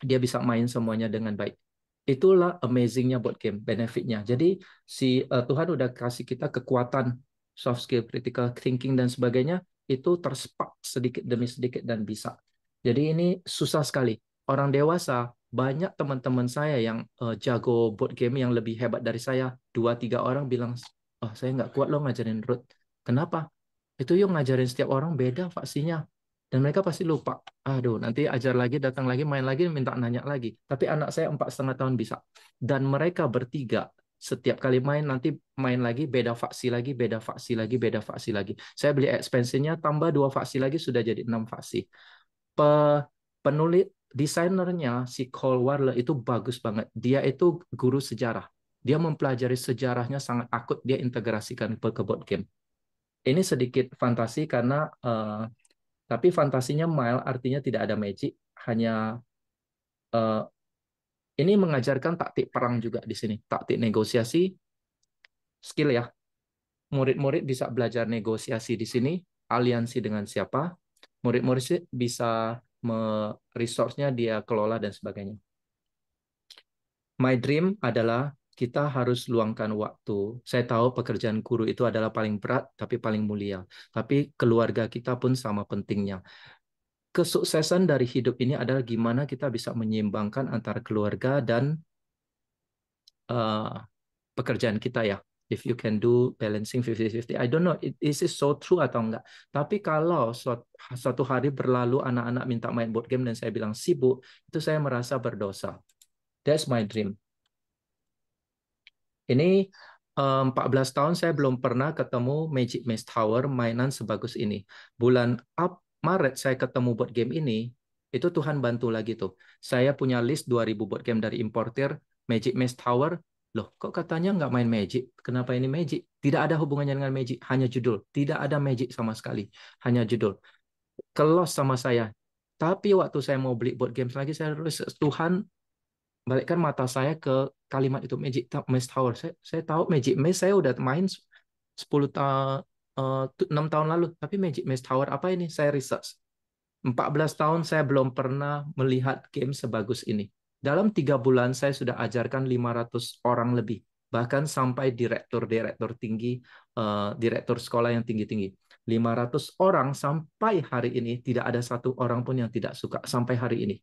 [SPEAKER 3] Dia bisa main semuanya dengan baik. Itulah amazingnya board game, benefitnya. Jadi Tuhan udah kasih kita kekuatan soft skill, critical thinking dan sebagainya, itu terspark sedikit demi sedikit dan bisa. Jadi ini susah sekali. Orang dewasa, banyak teman-teman saya yang jago board game yang lebih hebat dari saya. 2-3 orang bilang, oh saya nggak kuat lo ngajarin Ruth. Kenapa? Itu yang ngajarin setiap orang beda faksinya. Dan mereka pasti lupa. Aduh, nanti ajar lagi, datang lagi, main lagi, minta nanya lagi. Tapi anak saya 4,5 tahun bisa. Dan mereka bertiga, setiap kali main, nanti main lagi, beda faksi lagi, beda faksi lagi, beda faksi lagi. Saya beli expansionnya, tambah 2 faksi lagi, sudah jadi 6 faksi. Penulis, desainernya, si Cole Warler, itu bagus banget. Dia itu guru sejarah. Dia mempelajari sejarahnya sangat akut, dia integrasikan ke board game. Ini sedikit fantasi karena tapi fantasinya mild, artinya tidak ada magic, hanya ini mengajarkan taktik perang juga di sini, taktik negosiasi, skill ya. Murid-murid bisa belajar negosiasi di sini, aliansi dengan siapa, murid-murid bisa resource-nya dia kelola dan sebagainya. My dream adalah kita harus luangkan waktu. Saya tahu pekerjaan guru itu adalah paling berat, tapi paling mulia. Tapi keluarga kita pun sama pentingnya. Kesuksesan dari hidup ini adalah gimana kita bisa menyeimbangkan antara keluarga dan pekerjaan kita ya. If you can do balancing 50-50, I don't know, is it so true atau enggak. Tapi kalau suatu hari berlalu anak-anak minta main board game dan saya bilang sibuk, itu saya merasa berdosa. That's my dream. Ini 14 tahun saya belum pernah ketemu Magic Maze Tower mainan sebagus ini. Bulan Maret saya ketemu board game ini, itu Tuhan bantu lagi tuh. Saya punya list 2000 board game dari importer, Magic Maze Tower. Loh, kok katanya nggak main Magic? Kenapa ini Magic? Tidak ada hubungannya dengan Magic, hanya judul. Tidak ada Magic sama sekali, hanya judul. Kelos sama saya. Tapi waktu saya mau beli board games lagi, saya tulis, Tuhan balikkan mata saya ke kalimat itu, Magic Maze Tower. Saya tahu Magic Maze, saya udah main 6 tahun lalu. Tapi Magic Maze Tower apa ini? Saya research. 14 tahun saya belum pernah melihat game sebagus ini. Dalam 3 bulan saya sudah ajarkan 500 orang lebih. Bahkan sampai direktur-direktur tinggi, direktur sekolah yang tinggi-tinggi. 500 orang sampai hari ini, tidak ada satu orang pun yang tidak suka sampai hari ini.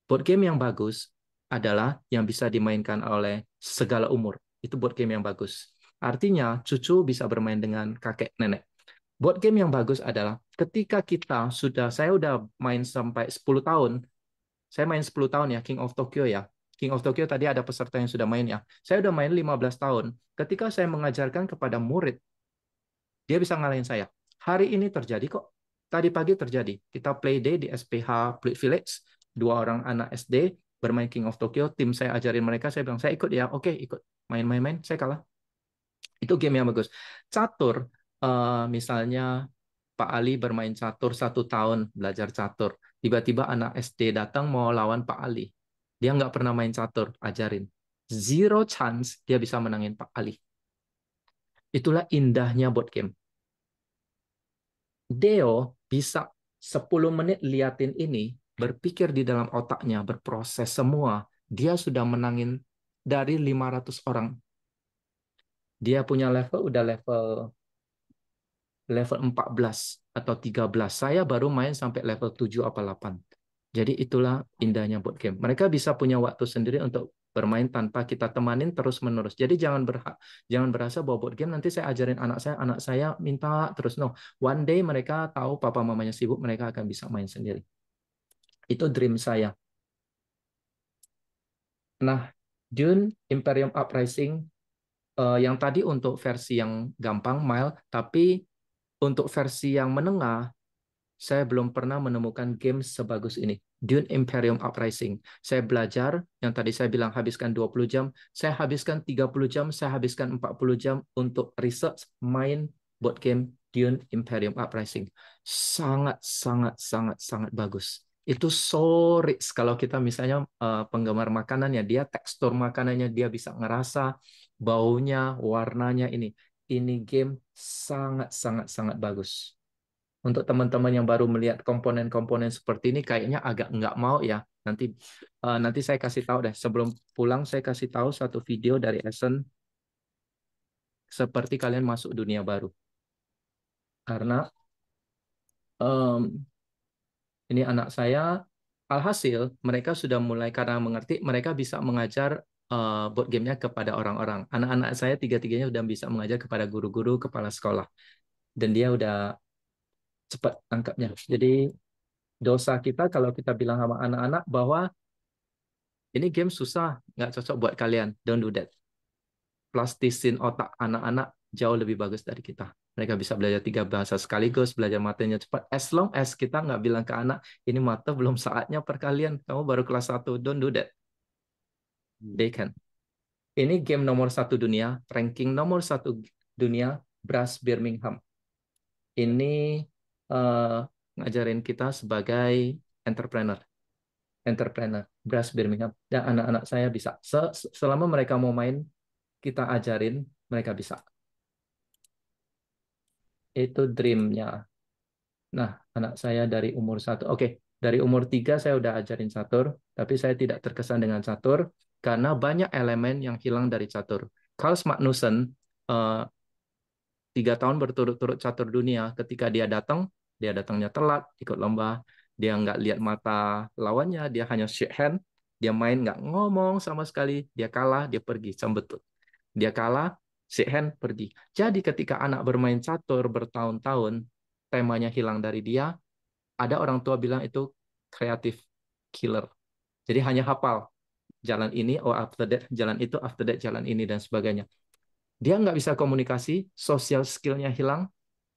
[SPEAKER 3] Board game yang bagus adalah yang bisa dimainkan oleh segala umur. Itu board game yang bagus. Artinya cucu bisa bermain dengan kakek nenek. Board game yang bagus adalah ketika saya udah main sampai 10 tahun. Saya main 10 tahun ya, King of Tokyo ya. King of Tokyo tadi ada peserta yang sudah main ya. Saya udah main 15 tahun. Ketika saya mengajarkan kepada murid, dia bisa ngalahin saya. Hari ini terjadi kok. Tadi pagi terjadi. Kita play day di SPH Pluit Village. 2 orang anak SD bermain King of Tokyo, tim saya ajarin mereka, saya bilang, saya ikut ya, oke, ikut. Main-main, saya kalah. Itu game yang bagus. Catur, misalnya Pak Ali bermain catur 1 tahun, belajar catur. Tiba-tiba anak SD datang mau lawan Pak Ali. Dia nggak pernah main catur, ajarin. Zero chance dia bisa menangin Pak Ali. Itulah indahnya board game. Deo bisa 10 menit liatin ini, berpikir di dalam otaknya, berproses semua. Dia sudah menangin dari 500 orang. Dia punya level, udah level 14 atau 13. Saya baru main sampai level 7 apa 8. Jadi itulah indahnya board game. Mereka bisa punya waktu sendiri untuk bermain tanpa kita temanin terus-menerus. Jadi jangan berasa bahwa board game nanti saya ajarin anak saya minta terus. No, one day mereka tahu papa mamanya sibuk, mereka akan bisa main sendiri. Itu dream saya. Nah, Dune Imperium Uprising yang tadi untuk versi yang gampang, mild, tapi untuk versi yang menengah saya belum pernah menemukan game sebagus ini. Dune Imperium Uprising. Saya belajar, yang tadi saya bilang habiskan 20 jam, saya habiskan 30 jam, saya habiskan 40 jam untuk research, main board game Dune Imperium Uprising. Sangat, sangat, sangat, sangat bagus. Itu so rich. Kalau kita misalnya penggemar makanannya, dia tekstur makanannya, dia bisa ngerasa baunya, warnanya ini. Ini game sangat, sangat, sangat bagus. Untuk teman-teman yang baru melihat komponen-komponen seperti ini, kayaknya agak nggak mau ya. Nanti saya kasih tahu deh. Sebelum pulang, saya kasih tahu satu video dari Essen seperti kalian masuk dunia baru. Karena em, ini anak saya, alhasil mereka sudah mulai karena mengerti, mereka bisa mengajar board gamenya kepada orang-orang. Anak-anak saya tiga-tiganya sudah bisa mengajar kepada guru-guru, kepala sekolah. Dan dia udah cepat tangkapnya. Jadi dosa kita kalau kita bilang sama anak-anak bahwa ini game susah, nggak cocok buat kalian. Don't do that. Plastisin otak anak-anak jauh lebih bagus dari kita. Mereka bisa belajar 3 bahasa sekaligus, belajar matenya cepat. As long as kita nggak bilang ke anak, ini mata belum saatnya perkalian. Kamu baru kelas 1. Don't do that. They can. Ini game nomor 1 dunia, ranking nomor 1 dunia, Brass Birmingham. Ini uh, ngajarin kita sebagai entrepreneur. Brass Birmingham. Dan anak-anak saya bisa. Selama mereka mau main, kita ajarin, mereka bisa. Itu dream-nya. Nah, anak saya dari umur 1. Oke, dari umur 3 saya udah ajarin catur, tapi saya tidak terkesan dengan catur karena banyak elemen yang hilang dari catur. Carl Magnussen, 3 tahun berturut-turut catur dunia, ketika dia datangnya telat, ikut lomba, dia nggak lihat mata lawannya, dia hanya shake hand, dia main nggak ngomong sama sekali, dia kalah, dia pergi, cembetut. Dia kalah, shake hand, pergi. Jadi ketika anak bermain catur bertahun-tahun, temanya hilang dari dia, ada orang tua bilang itu creative killer. Jadi hanya hafal jalan ini, oh after that jalan itu, after that jalan ini, dan sebagainya. Dia nggak bisa komunikasi, social skill-nya hilang,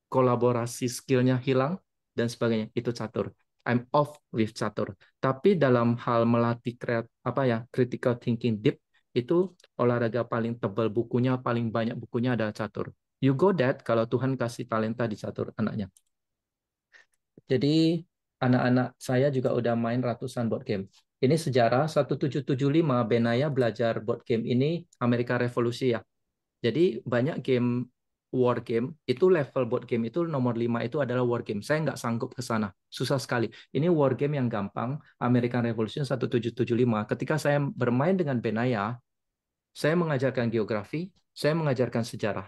[SPEAKER 3] kolaborasi skill-nya hilang, dan sebagainya. Itu catur. I'm off with catur. Tapi dalam hal melatih critical thinking deep, itu olahraga paling tebal bukunya, paling banyak bukunya adalah catur. You go that kalau Tuhan kasih talenta di catur anaknya. Jadi anak-anak saya juga udah main ratusan board game. Ini sejarah 1775 Benaya belajar board game ini Amerika Revolusi ya. Jadi banyak game war game, itu level board game itu nomor 5 itu adalah war game. Saya nggak sanggup ke sana. Susah sekali. Ini war game yang gampang, American Revolution 1775. Ketika saya bermain dengan Benaya, saya mengajarkan geografi, saya mengajarkan sejarah.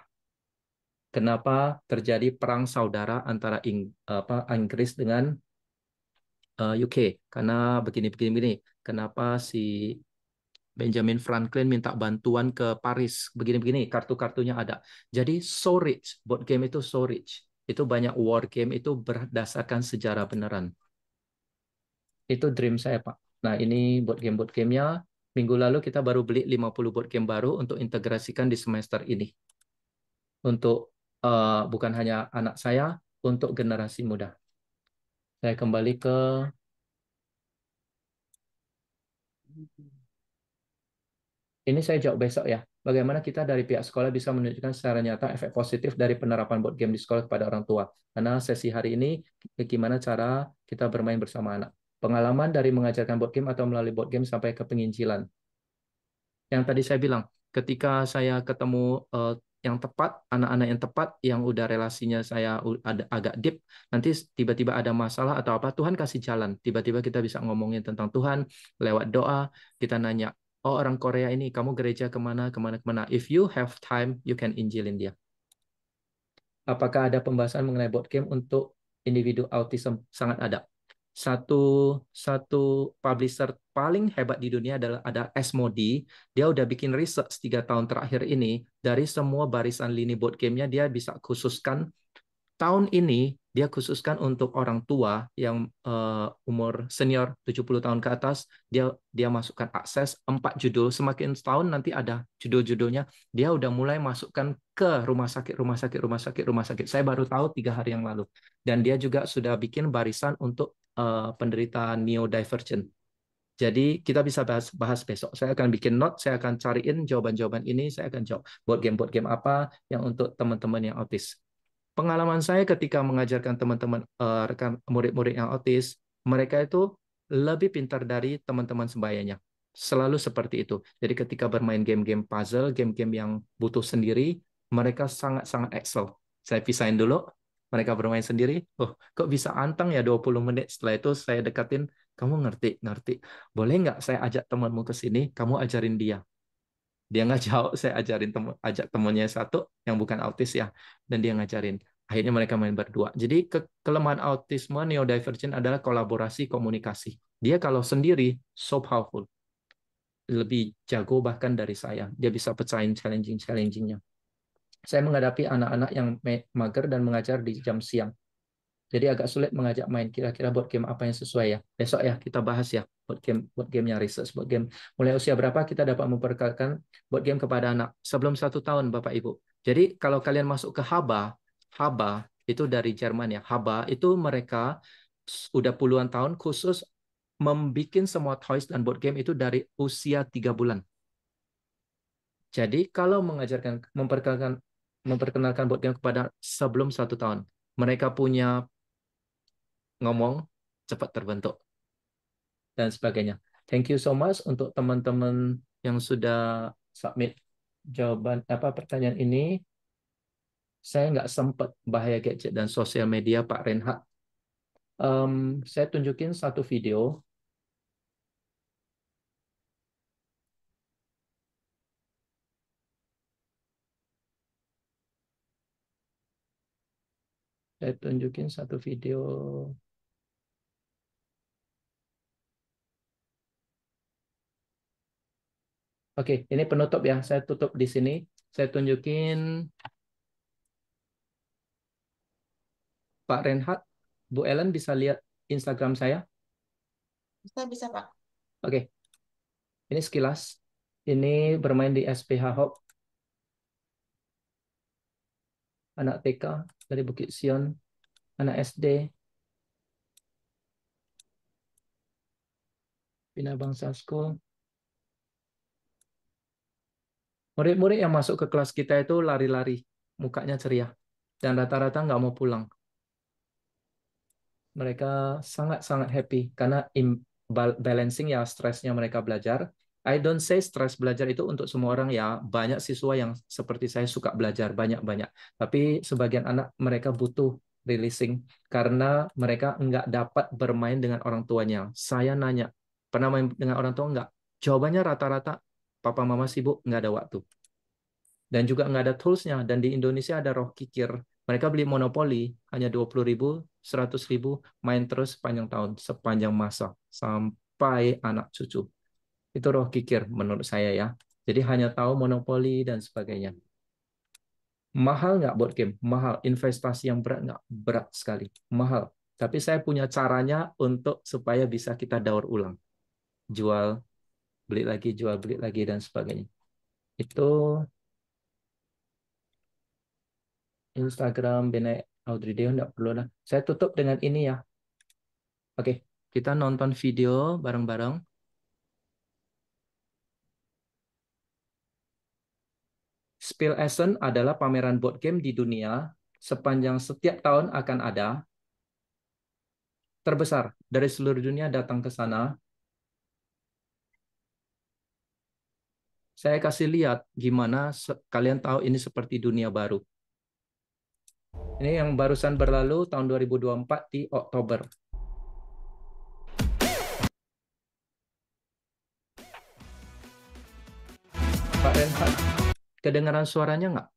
[SPEAKER 3] Kenapa terjadi perang saudara antara Inggris dengan UK? Karena begini. Kenapa si Benjamin Franklin minta bantuan ke Paris, begini-begini, kartu-kartunya ada. Jadi so rich, board game itu so rich. Itu banyak war game itu berdasarkan sejarah beneran. Itu dream saya, Pak. Nah, ini board game-nya. Minggu lalu kita baru beli 50 board game baru untuk integrasikan di semester ini. Untuk bukan hanya anak saya, untuk generasi muda. Saya kembali ke ini saya jawab besok ya. bagaimana kita dari pihak sekolah bisa menunjukkan secara nyata efek positif dari penerapan board game di sekolah kepada orang tua. Karena sesi hari ini, gimana cara kita bermain bersama anak. Pengalaman dari mengajarkan board game atau melalui board game sampai ke penginjilan. Yang tadi saya bilang, ketika saya ketemu yang tepat, anak-anak yang tepat, yang udah relasinya saya ada agak deep, nanti tiba-tiba ada masalah atau apa, Tuhan kasih jalan. Tiba-tiba kita bisa ngomongin tentang Tuhan lewat doa. Kita nanya, oh orang Korea ini, kamu gereja kemana, kemana, kemana. If you have time, you can injilin dia. Apakah ada pembahasan mengenai board game untuk individu autism? Sangat ada. Satu publisher paling hebat di dunia adalah ada Asmodee. Dia udah bikin research 3 tahun terakhir ini dari semua barisan lini board gamenya dia bisa khususkan tahun ini dia khususkan untuk orang tua yang umur senior 70 tahun ke atas, dia masukkan akses 4 judul. Semakin setahun nanti ada judul-judulnya. Dia udah mulai masukkan ke rumah sakit, rumah sakit, rumah sakit, rumah sakit. Saya baru tahu 3 hari yang lalu. Dan dia juga sudah bikin barisan untuk penderita neurodivergent. Jadi kita bisa bahas besok. Saya akan bikin note, saya akan cariin jawaban-jawaban ini, saya akan jawab board game apa yang untuk teman-teman yang autis. Pengalaman saya ketika mengajarkan teman-teman rekan murid-murid yang autis, mereka itu lebih pintar dari teman-teman sembayanya. Selalu seperti itu. Jadi ketika bermain game-game puzzle, game-game yang butuh sendiri, mereka sangat-sangat excel. Saya pisahin dulu, mereka bermain sendiri. Oh, kok bisa anteng ya 20 menit. Setelah itu saya dekatin, kamu ngerti. Boleh nggak saya ajak temanmu ke sini, kamu ajarin dia. Dia nggak jauh, saya ajak temennya satu yang bukan autis ya, dan dia ngajarin. Akhirnya mereka main berdua. Jadi kelemahan autisme neurodivergent adalah kolaborasi komunikasi. Dia kalau sendiri so powerful, lebih jago bahkan dari saya. Dia bisa pecahin challengingnya. Saya menghadapi anak-anak yang mager dan mengajar di jam siang. Jadi agak sulit mengajak main. Kira-kira board game apa yang sesuai ya? Besok ya kita bahas ya board gamenya research board game. Mulai usia berapa kita dapat memperkenalkan board game kepada anak? Sebelum 1 tahun Bapak Ibu. Jadi kalau kalian masuk ke Haba itu dari Jerman ya. Haba itu mereka udah puluhan tahun khusus membuat semua toys dan board game itu dari usia 3 bulan. Jadi kalau memperkenalkan board game kepada sebelum 1 tahun, mereka punya ngomong cepat terbentuk dan sebagainya. Thank you so much untuk teman-teman yang sudah submit jawaban pertanyaan ini. Saya nggak sempat bahaya gadget dan sosial media Pak Renhat. Saya tunjukin satu video. Saya tunjukin satu video. Oke, ini penutup ya. Saya tutup di sini. Saya tunjukin Pak Renhat. Bu Ellen bisa lihat Instagram saya.
[SPEAKER 2] Bisa, Pak.
[SPEAKER 3] Oke, ini sekilas. Ini bermain di SPH Hop. Anak TK dari Bukit Sion. Anak SD. Bina Bangsa School. Murid-murid yang masuk ke kelas kita itu lari-lari. Mukanya ceria. Dan rata-rata nggak mau pulang. Mereka sangat-sangat happy karena balancing ya stresnya mereka belajar. I don't say stres belajar itu untuk semua orang ya. Banyak siswa yang seperti saya suka belajar banyak-banyak. Tapi sebagian anak mereka butuh releasing karena mereka nggak dapat bermain dengan orang tuanya. Saya nanya, pernah main dengan orang tua nggak? Jawabannya rata-rata, papa mama sibuk, nggak ada waktu. Dan juga nggak ada toolsnya. Dan di Indonesia ada roh kikir. Mereka beli monopoli hanya 20.000, 100.000, main terus sepanjang tahun, sepanjang masa, sampai anak cucu. Itu roh kikir menurut saya ya. Jadi hanya tahu monopoli dan sebagainya. Mahal nggak board game? Mahal. Investasi yang berat nggak? Berat sekali. Mahal. Tapi saya punya caranya untuk supaya bisa kita daur ulang. Jual, beli lagi, jual, beli lagi, dan sebagainya. Itu Instagram Bene Audrey Deo nggak perlu lah. Saya tutup dengan ini ya. Oke, kita nonton video bareng-bareng. Spiel Essen adalah pameran board game di dunia sepanjang setiap tahun akan ada, terbesar dari seluruh dunia datang ke sana. Saya kasih lihat gimana kalian tahu ini seperti dunia baru. Ini yang barusan berlalu tahun 2024 di Oktober. Pak Renhat, kedengaran suaranya nggak?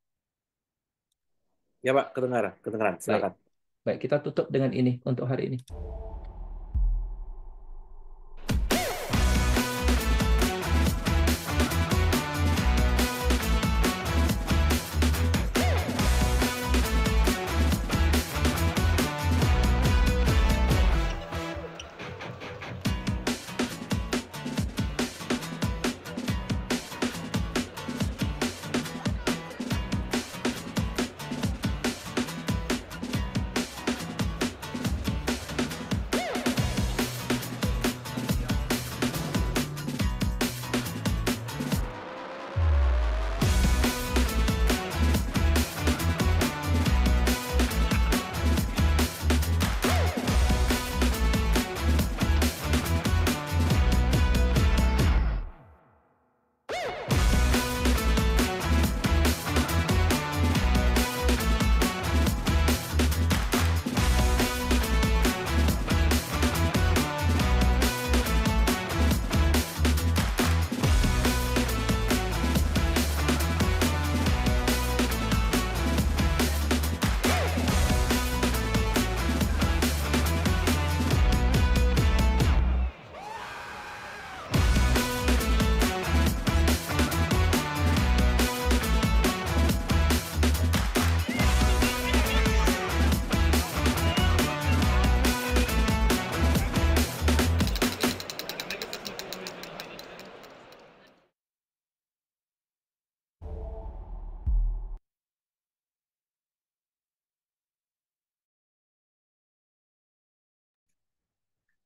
[SPEAKER 1] Ya Pak, kedengaran, kedengaran.
[SPEAKER 3] Baik,
[SPEAKER 1] Silakan.
[SPEAKER 3] baik kita tutup dengan ini untuk hari ini.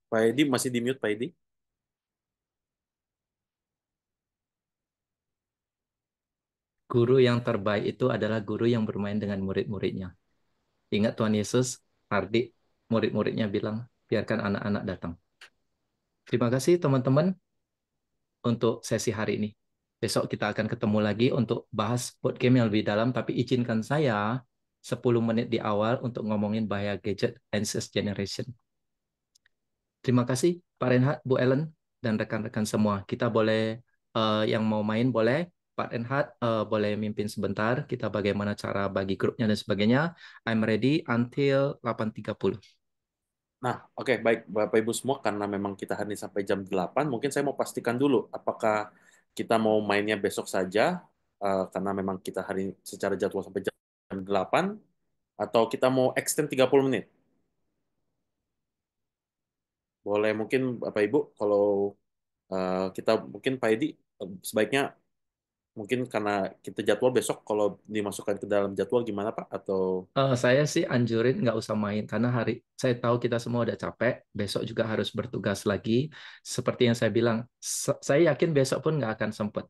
[SPEAKER 1] Pak Edi masih di mute, Pak Edi.
[SPEAKER 3] Guru yang terbaik itu adalah guru yang bermain dengan murid-muridnya. Ingat Tuhan Yesus, Hardik, murid-muridnya bilang, biarkan anak-anak datang. Terima kasih teman-teman untuk sesi hari ini. Besok kita akan ketemu lagi untuk bahas board game yang lebih dalam, tapi izinkan saya 10 menit di awal untuk ngomongin bahaya gadget Ancest Generation. Terima kasih Pak Renhat, Bu Ellen, dan rekan-rekan semua. Kita boleh, yang mau main boleh, Pak Renhat boleh mimpin sebentar, kita bagaimana cara bagi grupnya dan sebagainya. I'm ready until 8.30.
[SPEAKER 1] Nah, oke, baik Bapak Ibu semua, karena memang kita hari ini sampai jam 8, mungkin saya mau pastikan dulu apakah kita mau mainnya besok saja, karena memang kita hari ini secara jadwal sampai jam 8, atau kita mau extend 30 menit. Boleh mungkin Bapak Ibu, kalau kita mungkin Pak Edi, sebaiknya mungkin karena kita jadwal besok, kalau dimasukkan ke dalam jadwal gimana Pak? Atau
[SPEAKER 3] Saya sih anjurin nggak usah main karena saya tahu kita semua udah capek. Besok juga harus bertugas lagi. Seperti yang saya bilang, saya yakin besok pun nggak akan sempat.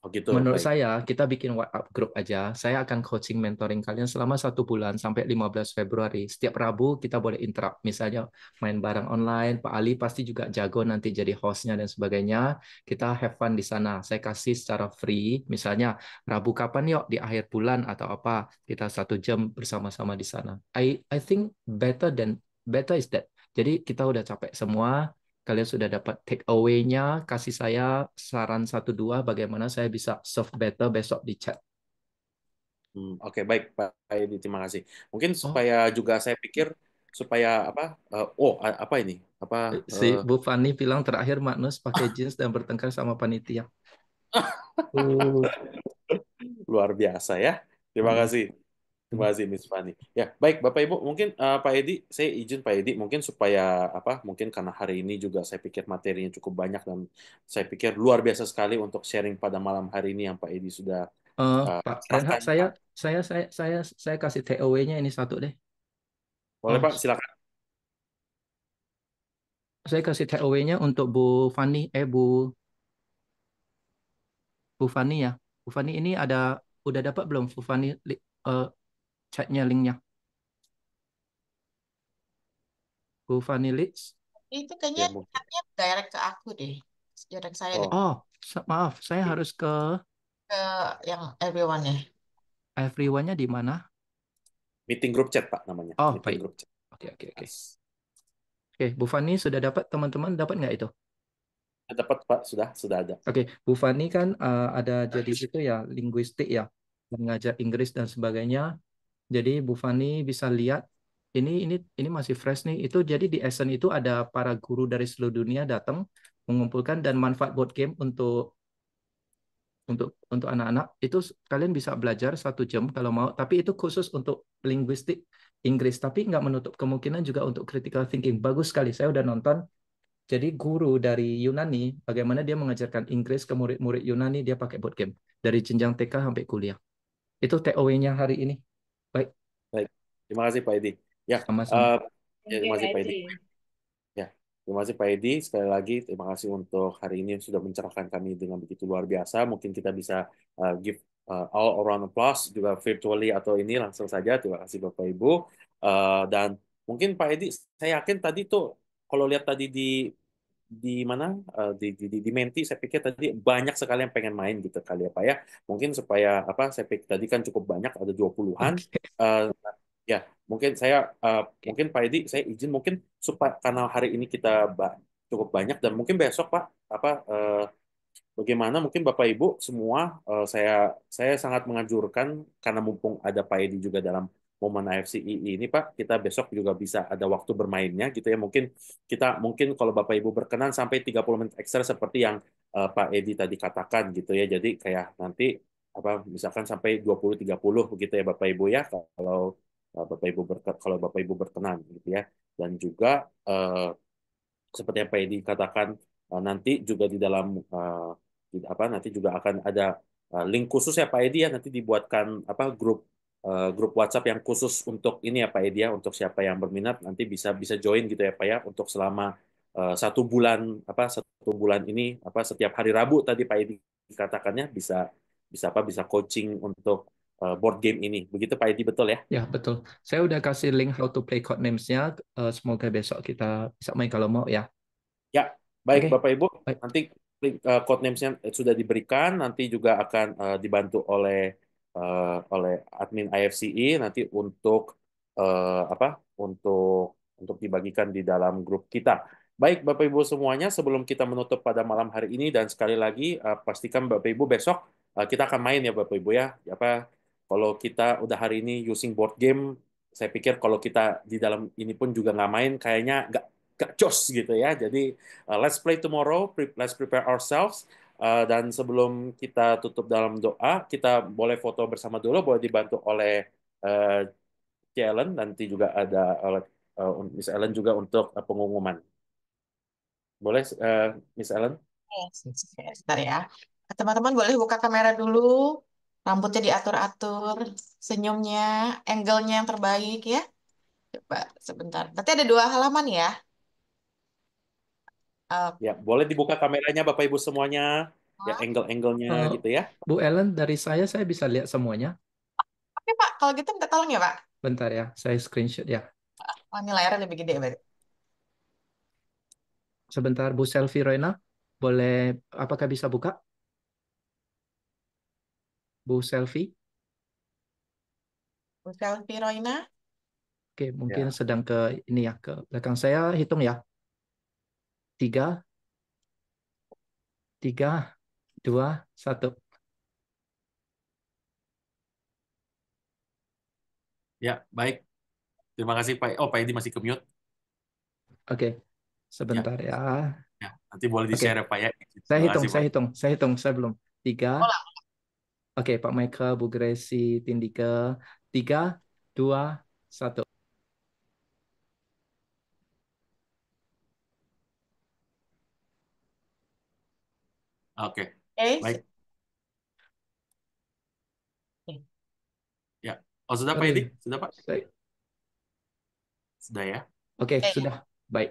[SPEAKER 1] oh gitu,
[SPEAKER 3] Menurut
[SPEAKER 1] baik.
[SPEAKER 3] saya, kita bikin WhatsApp grup aja. Saya akan coaching mentoring kalian selama 1 bulan sampai 15 Februari. Setiap Rabu kita boleh interrupt. Misalnya main bareng online, Pak Ali pasti juga jago nanti jadi hostnya dan sebagainya. Kita have fun di sana. Saya kasih secara free. Misalnya Rabu kapan yuk di akhir bulan atau apa. Kita 1 jam bersama-sama di sana. I think better is that. Jadi kita udah capek semua. Kalian sudah dapat take away-nya, kasih saya saran 1 2 bagaimana saya bisa serve better besok di chat.
[SPEAKER 1] Oke, baik Pak Edi, terima kasih. Mungkin
[SPEAKER 3] Oh,
[SPEAKER 1] supaya juga saya pikir supaya apa? Apa ini? Apa?
[SPEAKER 3] si Bu Fani bilang terakhir Magnus pakai jeans dan bertengkar sama panitia. Uh,
[SPEAKER 1] Luar biasa ya. Terima
[SPEAKER 3] mm,
[SPEAKER 1] kasih. Terima
[SPEAKER 3] mm.
[SPEAKER 1] kasih Miss Fani. Ya, baik Bapak Ibu, mungkin Pak Edi, saya izin Pak Edi mungkin supaya apa? Mungkin karena hari ini juga saya pikir materinya cukup banyak dan saya pikir luar biasa sekali untuk sharing pada malam hari ini yang Pak Edi sudah
[SPEAKER 3] Pak Renhat,
[SPEAKER 1] serahkan.
[SPEAKER 3] saya kasih takeaway-nya ini satu deh.
[SPEAKER 1] Boleh
[SPEAKER 3] Oh,
[SPEAKER 1] Pak, silakan.
[SPEAKER 3] saya kasih takeaway-nya untuk Bu Fani ya. Bu Fani ini ada udah dapat belum Bu Fani chatnya linknya? Bu Fani Leeds?
[SPEAKER 2] Itu kayaknya
[SPEAKER 1] Ya mungkin.
[SPEAKER 2] chatnya direct ke aku deh. Direct saya deh.
[SPEAKER 1] Oh,
[SPEAKER 3] Oh, maaf, saya harus ke
[SPEAKER 2] Ke yang everyone ya.
[SPEAKER 3] everyone-nya di mana?
[SPEAKER 1] meeting group chat Pak namanya,
[SPEAKER 3] Oh,
[SPEAKER 1] meeting
[SPEAKER 3] baik.
[SPEAKER 1] group chat.
[SPEAKER 3] Oke, oke, oke.
[SPEAKER 1] Yes.
[SPEAKER 3] Oke, Bu Fani sudah dapat, teman-teman dapat nggak itu?
[SPEAKER 1] Dapat Pak, sudah ada.
[SPEAKER 3] Oke, Bu Fani kan ada jadi itu ya, linguistik ya, mengajar Inggris dan sebagainya. Jadi Bu Fani bisa lihat ini masih fresh nih. Itu jadi di Essen itu ada para guru dari seluruh dunia datang mengumpulkan dan manfaat board game untuk anak-anak itu kalian bisa belajar 1 jam kalau mau. Tapi itu khusus untuk linguistik Inggris. Tapi nggak menutup kemungkinan juga untuk critical thinking. Bagus sekali. Saya udah nonton. Jadi guru dari Yunani, bagaimana dia mengajarkan Inggris ke murid-murid Yunani, dia pakai board game dari jenjang TK sampai kuliah. Itu TOW-nya hari ini. Baik,
[SPEAKER 1] Baik, terima kasih Pak Edi. Ya,
[SPEAKER 3] sama-sama.
[SPEAKER 1] eh, ya,
[SPEAKER 2] Thank you,
[SPEAKER 1] terima kasih Pak Edi.
[SPEAKER 2] Edi.
[SPEAKER 1] Ya, terima kasih Pak Edi. Sekali lagi terima kasih untuk hari ini yang sudah mencerahkan kami dengan begitu luar biasa. Mungkin kita bisa give all around applause juga virtually atau ini langsung saja. Terima kasih Bapak Ibu. Dan mungkin Pak Edi, saya yakin tadi tuh kalau lihat tadi di mana di Menti, saya pikir tadi banyak sekali yang pengen main gitu kali ya Pak ya. Mungkin supaya apa, saya pikir tadi kan cukup banyak, ada 20-an.
[SPEAKER 3] Oke,
[SPEAKER 1] Eh, ya, mungkin saya
[SPEAKER 3] oke.
[SPEAKER 1] mungkin Pak Edi, saya izin mungkin supaya karena hari ini kita cukup banyak dan mungkin besok Pak apa bagaimana mungkin Bapak Ibu semua, saya sangat menganjurkan karena mumpung ada Pak Edi juga dalam momen AFCI ini Pak, kita besok juga bisa ada waktu bermainnya gitu ya. Mungkin kalau Bapak Ibu berkenan sampai 30 menit ekstra seperti yang Pak Edi tadi katakan gitu ya. Jadi kayak nanti apa misalkan sampai 20-30 begitu ya Bapak Ibu ya, kalau kalau Bapak Ibu berkenan gitu ya. Dan juga seperti yang Pak Edi katakan, nanti juga di dalam nanti juga akan ada link khusus ya Pak Edi ya, nanti dibuatkan apa grup WhatsApp yang khusus untuk ini ya Pak Edi ya, untuk siapa yang berminat nanti bisa bisa join gitu ya Pak ya, untuk selama 1 bulan, 1 bulan ini apa setiap hari Rabu tadi Pak Edi katakannya bisa bisa coaching untuk board game ini, begitu Pak Edi, betul ya?
[SPEAKER 3] Ya, betul. Saya udah kasih link how to play Codenames-nya. Semoga besok kita bisa main kalau mau ya.
[SPEAKER 1] Ya, baik
[SPEAKER 3] Oke,
[SPEAKER 1] Bapak Ibu,
[SPEAKER 3] baik.
[SPEAKER 1] nanti code names-nya sudah diberikan, nanti juga akan dibantu oleh admin IFCI nanti untuk apa? Untuk dibagikan di dalam grup kita. Baik Bapak Ibu semuanya, sebelum kita menutup pada malam hari ini dan sekali lagi pastikan Bapak Ibu besok kita akan main ya Bapak Ibu ya. Apa kalau kita udah hari ini using board game, saya pikir kalau kita di dalam ini pun juga nggak main, kayaknya nggak jos gitu ya. Jadi let's play tomorrow, let's prepare ourselves. Dan sebelum kita tutup dalam doa, kita boleh foto bersama dulu, boleh dibantu oleh uh, Ellen, nanti juga ada oleh Miss Ellen juga untuk pengumuman. Boleh, Miss Ellen?
[SPEAKER 2] Sebentar ya. Teman-teman boleh buka kamera dulu. Rambutnya diatur-atur. Senyumnya, angle-nya yang terbaik ya. Coba sebentar. Berarti ada 2 halaman ya. Oke,
[SPEAKER 1] Ya, boleh dibuka kameranya Bapak Ibu semuanya, ya angle-angle-nya
[SPEAKER 3] Eh,
[SPEAKER 1] gitu ya.
[SPEAKER 3] Bu Ellen, dari saya bisa lihat semuanya.
[SPEAKER 2] Pak. Kalau gitu minta tolong ya, Pak.
[SPEAKER 3] Bentar ya, saya screenshot ya.
[SPEAKER 2] Oh, ini layarnya lebih gede berarti.
[SPEAKER 3] Sebentar, Bu Selvi Roena, boleh, apakah bisa buka? Bu Selvi?
[SPEAKER 2] Bu Selvi Roina.
[SPEAKER 3] Oke, mungkin
[SPEAKER 1] Ya,
[SPEAKER 3] sedang ke ini ya, ke belakang saya hitung ya. 3, 3, 2, 1.
[SPEAKER 1] ya, baik. Terima kasih Pak. Oh, Pak Edi masih ke mute.
[SPEAKER 3] Oke,
[SPEAKER 1] Ya,
[SPEAKER 3] sebentar ya.
[SPEAKER 1] ya. Nanti boleh
[SPEAKER 3] Oke,
[SPEAKER 1] di-share ya Pak ya.
[SPEAKER 3] saya
[SPEAKER 1] Terima
[SPEAKER 3] hitung,
[SPEAKER 1] kasih
[SPEAKER 3] saya
[SPEAKER 1] Pak.
[SPEAKER 3] hitung, saya hitung, saya belum. 3,
[SPEAKER 2] Ulang.
[SPEAKER 3] oke, Pak Michael, Bu Gracie, Tindike. 3, 2, 1.
[SPEAKER 1] Oke,
[SPEAKER 2] Oke.
[SPEAKER 1] baik. Ya. Oh, sudah Pak Edi?
[SPEAKER 3] Sorry,
[SPEAKER 1] Sudah Pak?
[SPEAKER 3] saya,
[SPEAKER 1] Sudah ya.
[SPEAKER 3] oke,
[SPEAKER 2] Oke.
[SPEAKER 3] sudah. Baik.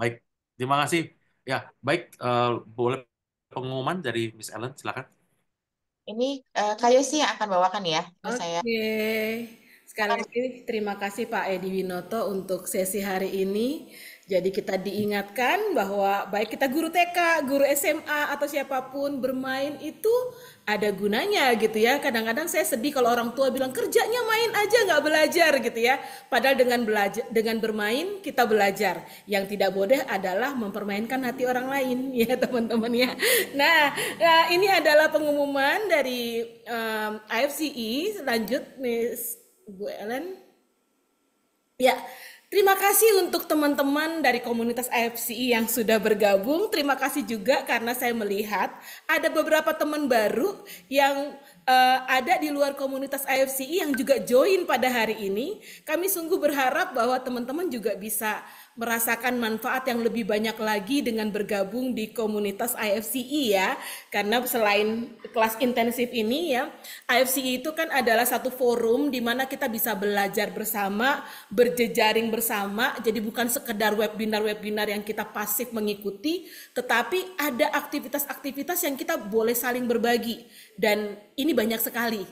[SPEAKER 1] Baik. Terima kasih. Ya, baik. Boleh pengumuman dari Miss Ellen, silakan.
[SPEAKER 5] Ini Kak Yosi yang akan bawakan ya. Ini saya.
[SPEAKER 2] Oke, sekali lagi terima kasih Pak Edi Winoto untuk sesi hari ini. Jadi kita diingatkan bahwa baik kita guru TK, guru SMA atau siapapun bermain itu ada gunanya gitu ya. Kadang-kadang saya sedih kalau orang tua bilang kerjanya main aja nggak belajar gitu ya. Padahal dengan bermain kita belajar. Yang tidak boleh adalah mempermainkan hati orang lain ya teman-teman ya. Nah, ini adalah pengumuman dari AFCI. Lanjut Miss Bu Ellen. Ya, terima kasih untuk teman-teman dari komunitas AFCI yang sudah bergabung. Terima kasih juga karena saya melihat ada beberapa teman baru yang ada di luar komunitas AFCI yang juga join pada hari ini. Kami sungguh berharap bahwa teman-teman juga bisa merasakan manfaat yang lebih banyak lagi dengan bergabung di komunitas AFCI ya. Karena selain kelas intensif ini ya, AFCI itu kan adalah satu forum di mana kita bisa belajar bersama, berjejaring bersama. Jadi bukan sekedar webinar-webinar yang kita pasif mengikuti, tetapi ada aktivitas-aktivitas yang kita boleh saling berbagi. Dan ini banyak sekali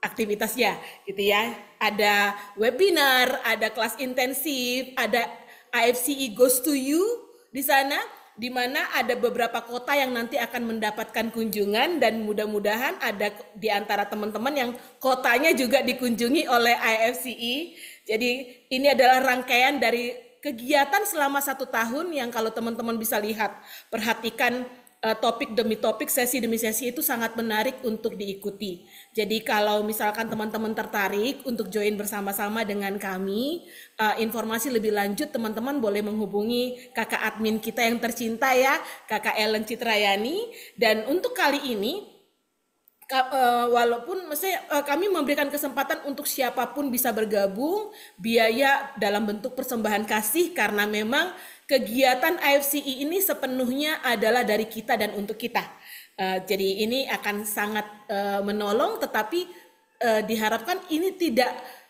[SPEAKER 2] aktivitasnya gitu ya. Ada webinar, ada kelas intensif, ada AFCI Goes to You di sana, di mana ada beberapa kota yang nanti akan mendapatkan kunjungan dan mudah-mudahan ada di antara teman-teman yang kotanya juga dikunjungi oleh AFCI. Jadi ini adalah rangkaian dari kegiatan selama 1 tahun yang kalau teman-teman bisa lihat, perhatikan topik demi topik, sesi demi sesi itu sangat menarik untuk diikuti. Jadi kalau misalkan teman-teman tertarik untuk join bersama-sama dengan kami, informasi lebih lanjut teman-teman boleh menghubungi kakak admin kita yang tercinta ya, Kakak Ellen Citrayani. Dan untuk kali ini, walaupun kami memberikan kesempatan untuk siapapun bisa bergabung, biaya dalam bentuk persembahan kasih karena memang kegiatan AFCI ini sepenuhnya adalah dari kita dan untuk kita. Jadi ini akan sangat menolong, tetapi diharapkan ini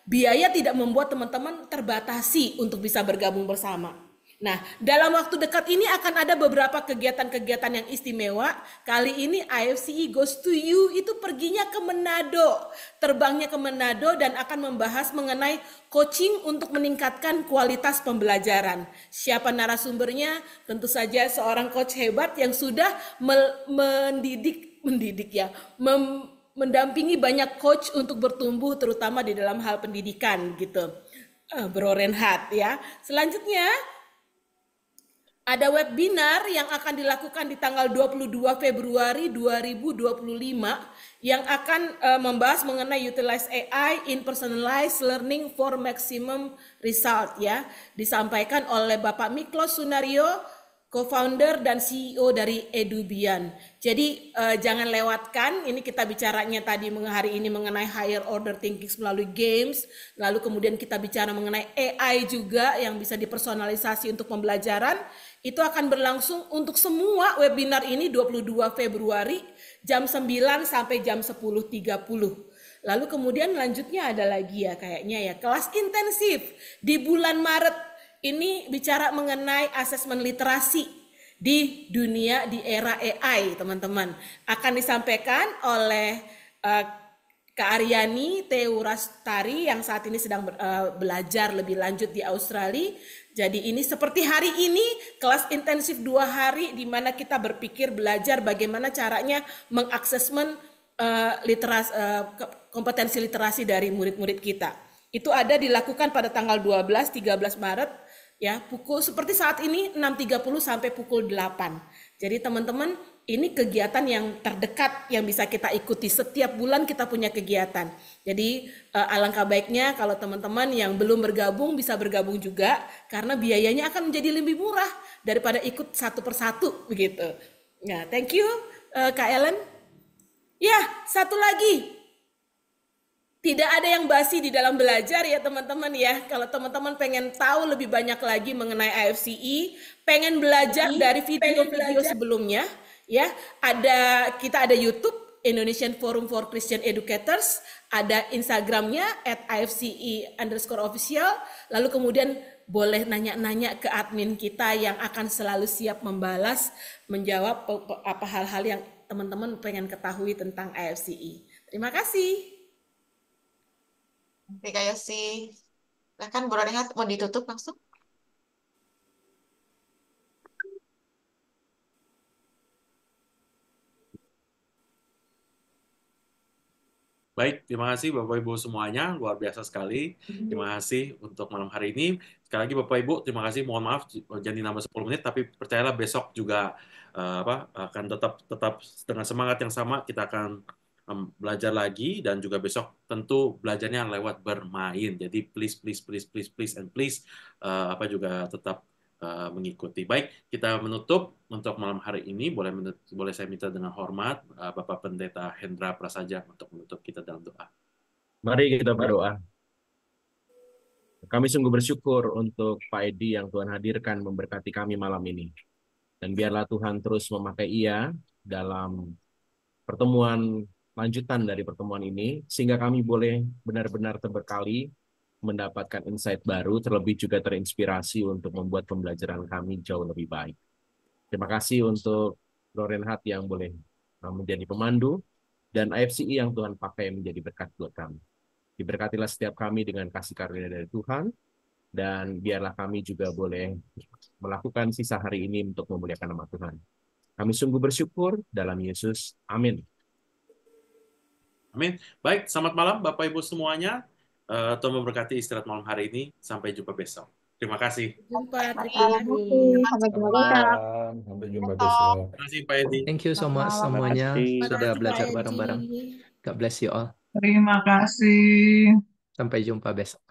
[SPEAKER 2] biaya tidak membuat teman-teman terbatasi untuk bisa bergabung bersama. Nah, dalam waktu dekat ini akan ada beberapa kegiatan-kegiatan yang istimewa. Kali ini AFCI Goes to You itu perginya ke Manado, terbangnya ke Manado dan akan membahas mengenai coaching untuk meningkatkan kualitas pembelajaran. Siapa narasumbernya? Tentu saja seorang coach hebat yang sudah mendampingi banyak coach untuk bertumbuh terutama di dalam hal pendidikan gitu. Bro Renhat ya. Selanjutnya ada webinar yang akan dilakukan di tanggal 22 Februari 2025 yang akan membahas mengenai utilize AI in personalized learning for maximum result ya. Disampaikan oleh Bapak Miklos Sunario, co-founder dan CEO dari Edubian. Jadi jangan lewatkan, ini kita bicaranya tadi hari ini mengenai higher order thinking melalui games, lalu kemudian kita bicara mengenai AI juga yang bisa dipersonalisasi untuk pembelajaran. Itu akan berlangsung untuk semua webinar ini 22 Februari jam 9 sampai jam 10.30. Lalu kemudian lanjutnya ada lagi ya kayaknya ya kelas intensif di bulan Maret. Ini bicara mengenai asesmen literasi di dunia di era AI teman-teman. Akan disampaikan oleh Kak Aryani Teurastari yang saat ini sedang belajar lebih lanjut di Australia. Jadi ini seperti hari ini kelas intensif 2 hari di mana kita berpikir belajar bagaimana caranya mengaksesmen kompetensi literasi dari murid-murid kita. Itu ada dilakukan pada tanggal 12-13 Maret ya, pukul seperti saat ini 6.30 sampai pukul 8. Jadi teman-teman, ini kegiatan yang terdekat yang bisa kita ikuti. Setiap bulan kita punya kegiatan. Jadi alangkah baiknya kalau teman-teman yang belum bergabung bisa bergabung juga karena biayanya akan menjadi lebih murah daripada ikut satu persatu begitu. Nah, thank you Kak Ellen. Ya, satu lagi. Tidak ada yang basi di dalam belajar ya teman-teman ya. Kalau teman-teman pengen tahu lebih banyak lagi mengenai AFCI, pengen belajar dari video-video sebelumnya, ya, kita ada YouTube Indonesian Forum for Christian Educators, ada Instagramnya @afce_official, lalu kemudian boleh nanya-nanya ke admin kita yang akan selalu siap membalas, menjawab apa hal-hal yang teman-teman pengen ketahui tentang IFCE. Terima kasih.
[SPEAKER 5] Oke, Kak Yosi. Silakan Bro Renhat mau ditutup langsung.
[SPEAKER 1] Baik, terima kasih Bapak Ibu semuanya, luar biasa sekali. Terima kasih untuk malam hari ini. Sekali lagi Bapak Ibu, terima kasih. Mohon maaf jadi nambah 10 menit, tapi percayalah besok juga akan tetap dengan semangat yang sama. Kita akan belajar lagi dan juga besok tentu belajarnya lewat bermain. Jadi please and please juga tetap mengikuti. Baik, kita menutup untuk malam hari ini. Boleh saya minta dengan hormat Bapak Pendeta Hendra Prasaja untuk menutup kita dalam doa.
[SPEAKER 6] Mari kita berdoa. Kami sungguh bersyukur untuk Pak Edi yang Tuhan hadirkan memberkati kami malam ini. Dan biarlah Tuhan terus memakai ia dalam pertemuan lanjutan dari pertemuan ini, sehingga kami boleh benar-benar terberkati, mendapatkan insight baru, terlebih juga terinspirasi untuk membuat pembelajaran kami jauh lebih baik. Terima kasih untuk Lorenhat yang boleh menjadi pemandu, dan IFCE yang Tuhan pakai menjadi berkat buat kami. Diberkatilah setiap kami dengan kasih karunia dari Tuhan, dan biarlah kami juga boleh melakukan sisa hari ini untuk memuliakan nama Tuhan. Kami sungguh bersyukur dalam Yesus. Amin.
[SPEAKER 1] Amin. Baik, selamat malam Bapak Ibu semuanya. Tuhan memberkati istirahat malam hari ini. Sampai jumpa besok. Terima kasih.
[SPEAKER 2] Jumpa, terima
[SPEAKER 5] Terima
[SPEAKER 2] kasih.
[SPEAKER 7] Sampai jumpa
[SPEAKER 5] kasih.
[SPEAKER 7] besok.
[SPEAKER 8] Sampai jumpa
[SPEAKER 5] Besok.
[SPEAKER 8] besok.
[SPEAKER 1] Terima kasih Pak Edi.
[SPEAKER 3] Thank you so much
[SPEAKER 7] Selamat
[SPEAKER 3] semuanya
[SPEAKER 7] malam.
[SPEAKER 2] Terima
[SPEAKER 3] sudah
[SPEAKER 2] kasih Pak
[SPEAKER 3] belajar
[SPEAKER 2] Edi.
[SPEAKER 3] bareng-bareng. God bless you all.
[SPEAKER 9] Terima kasih.
[SPEAKER 3] Sampai jumpa besok.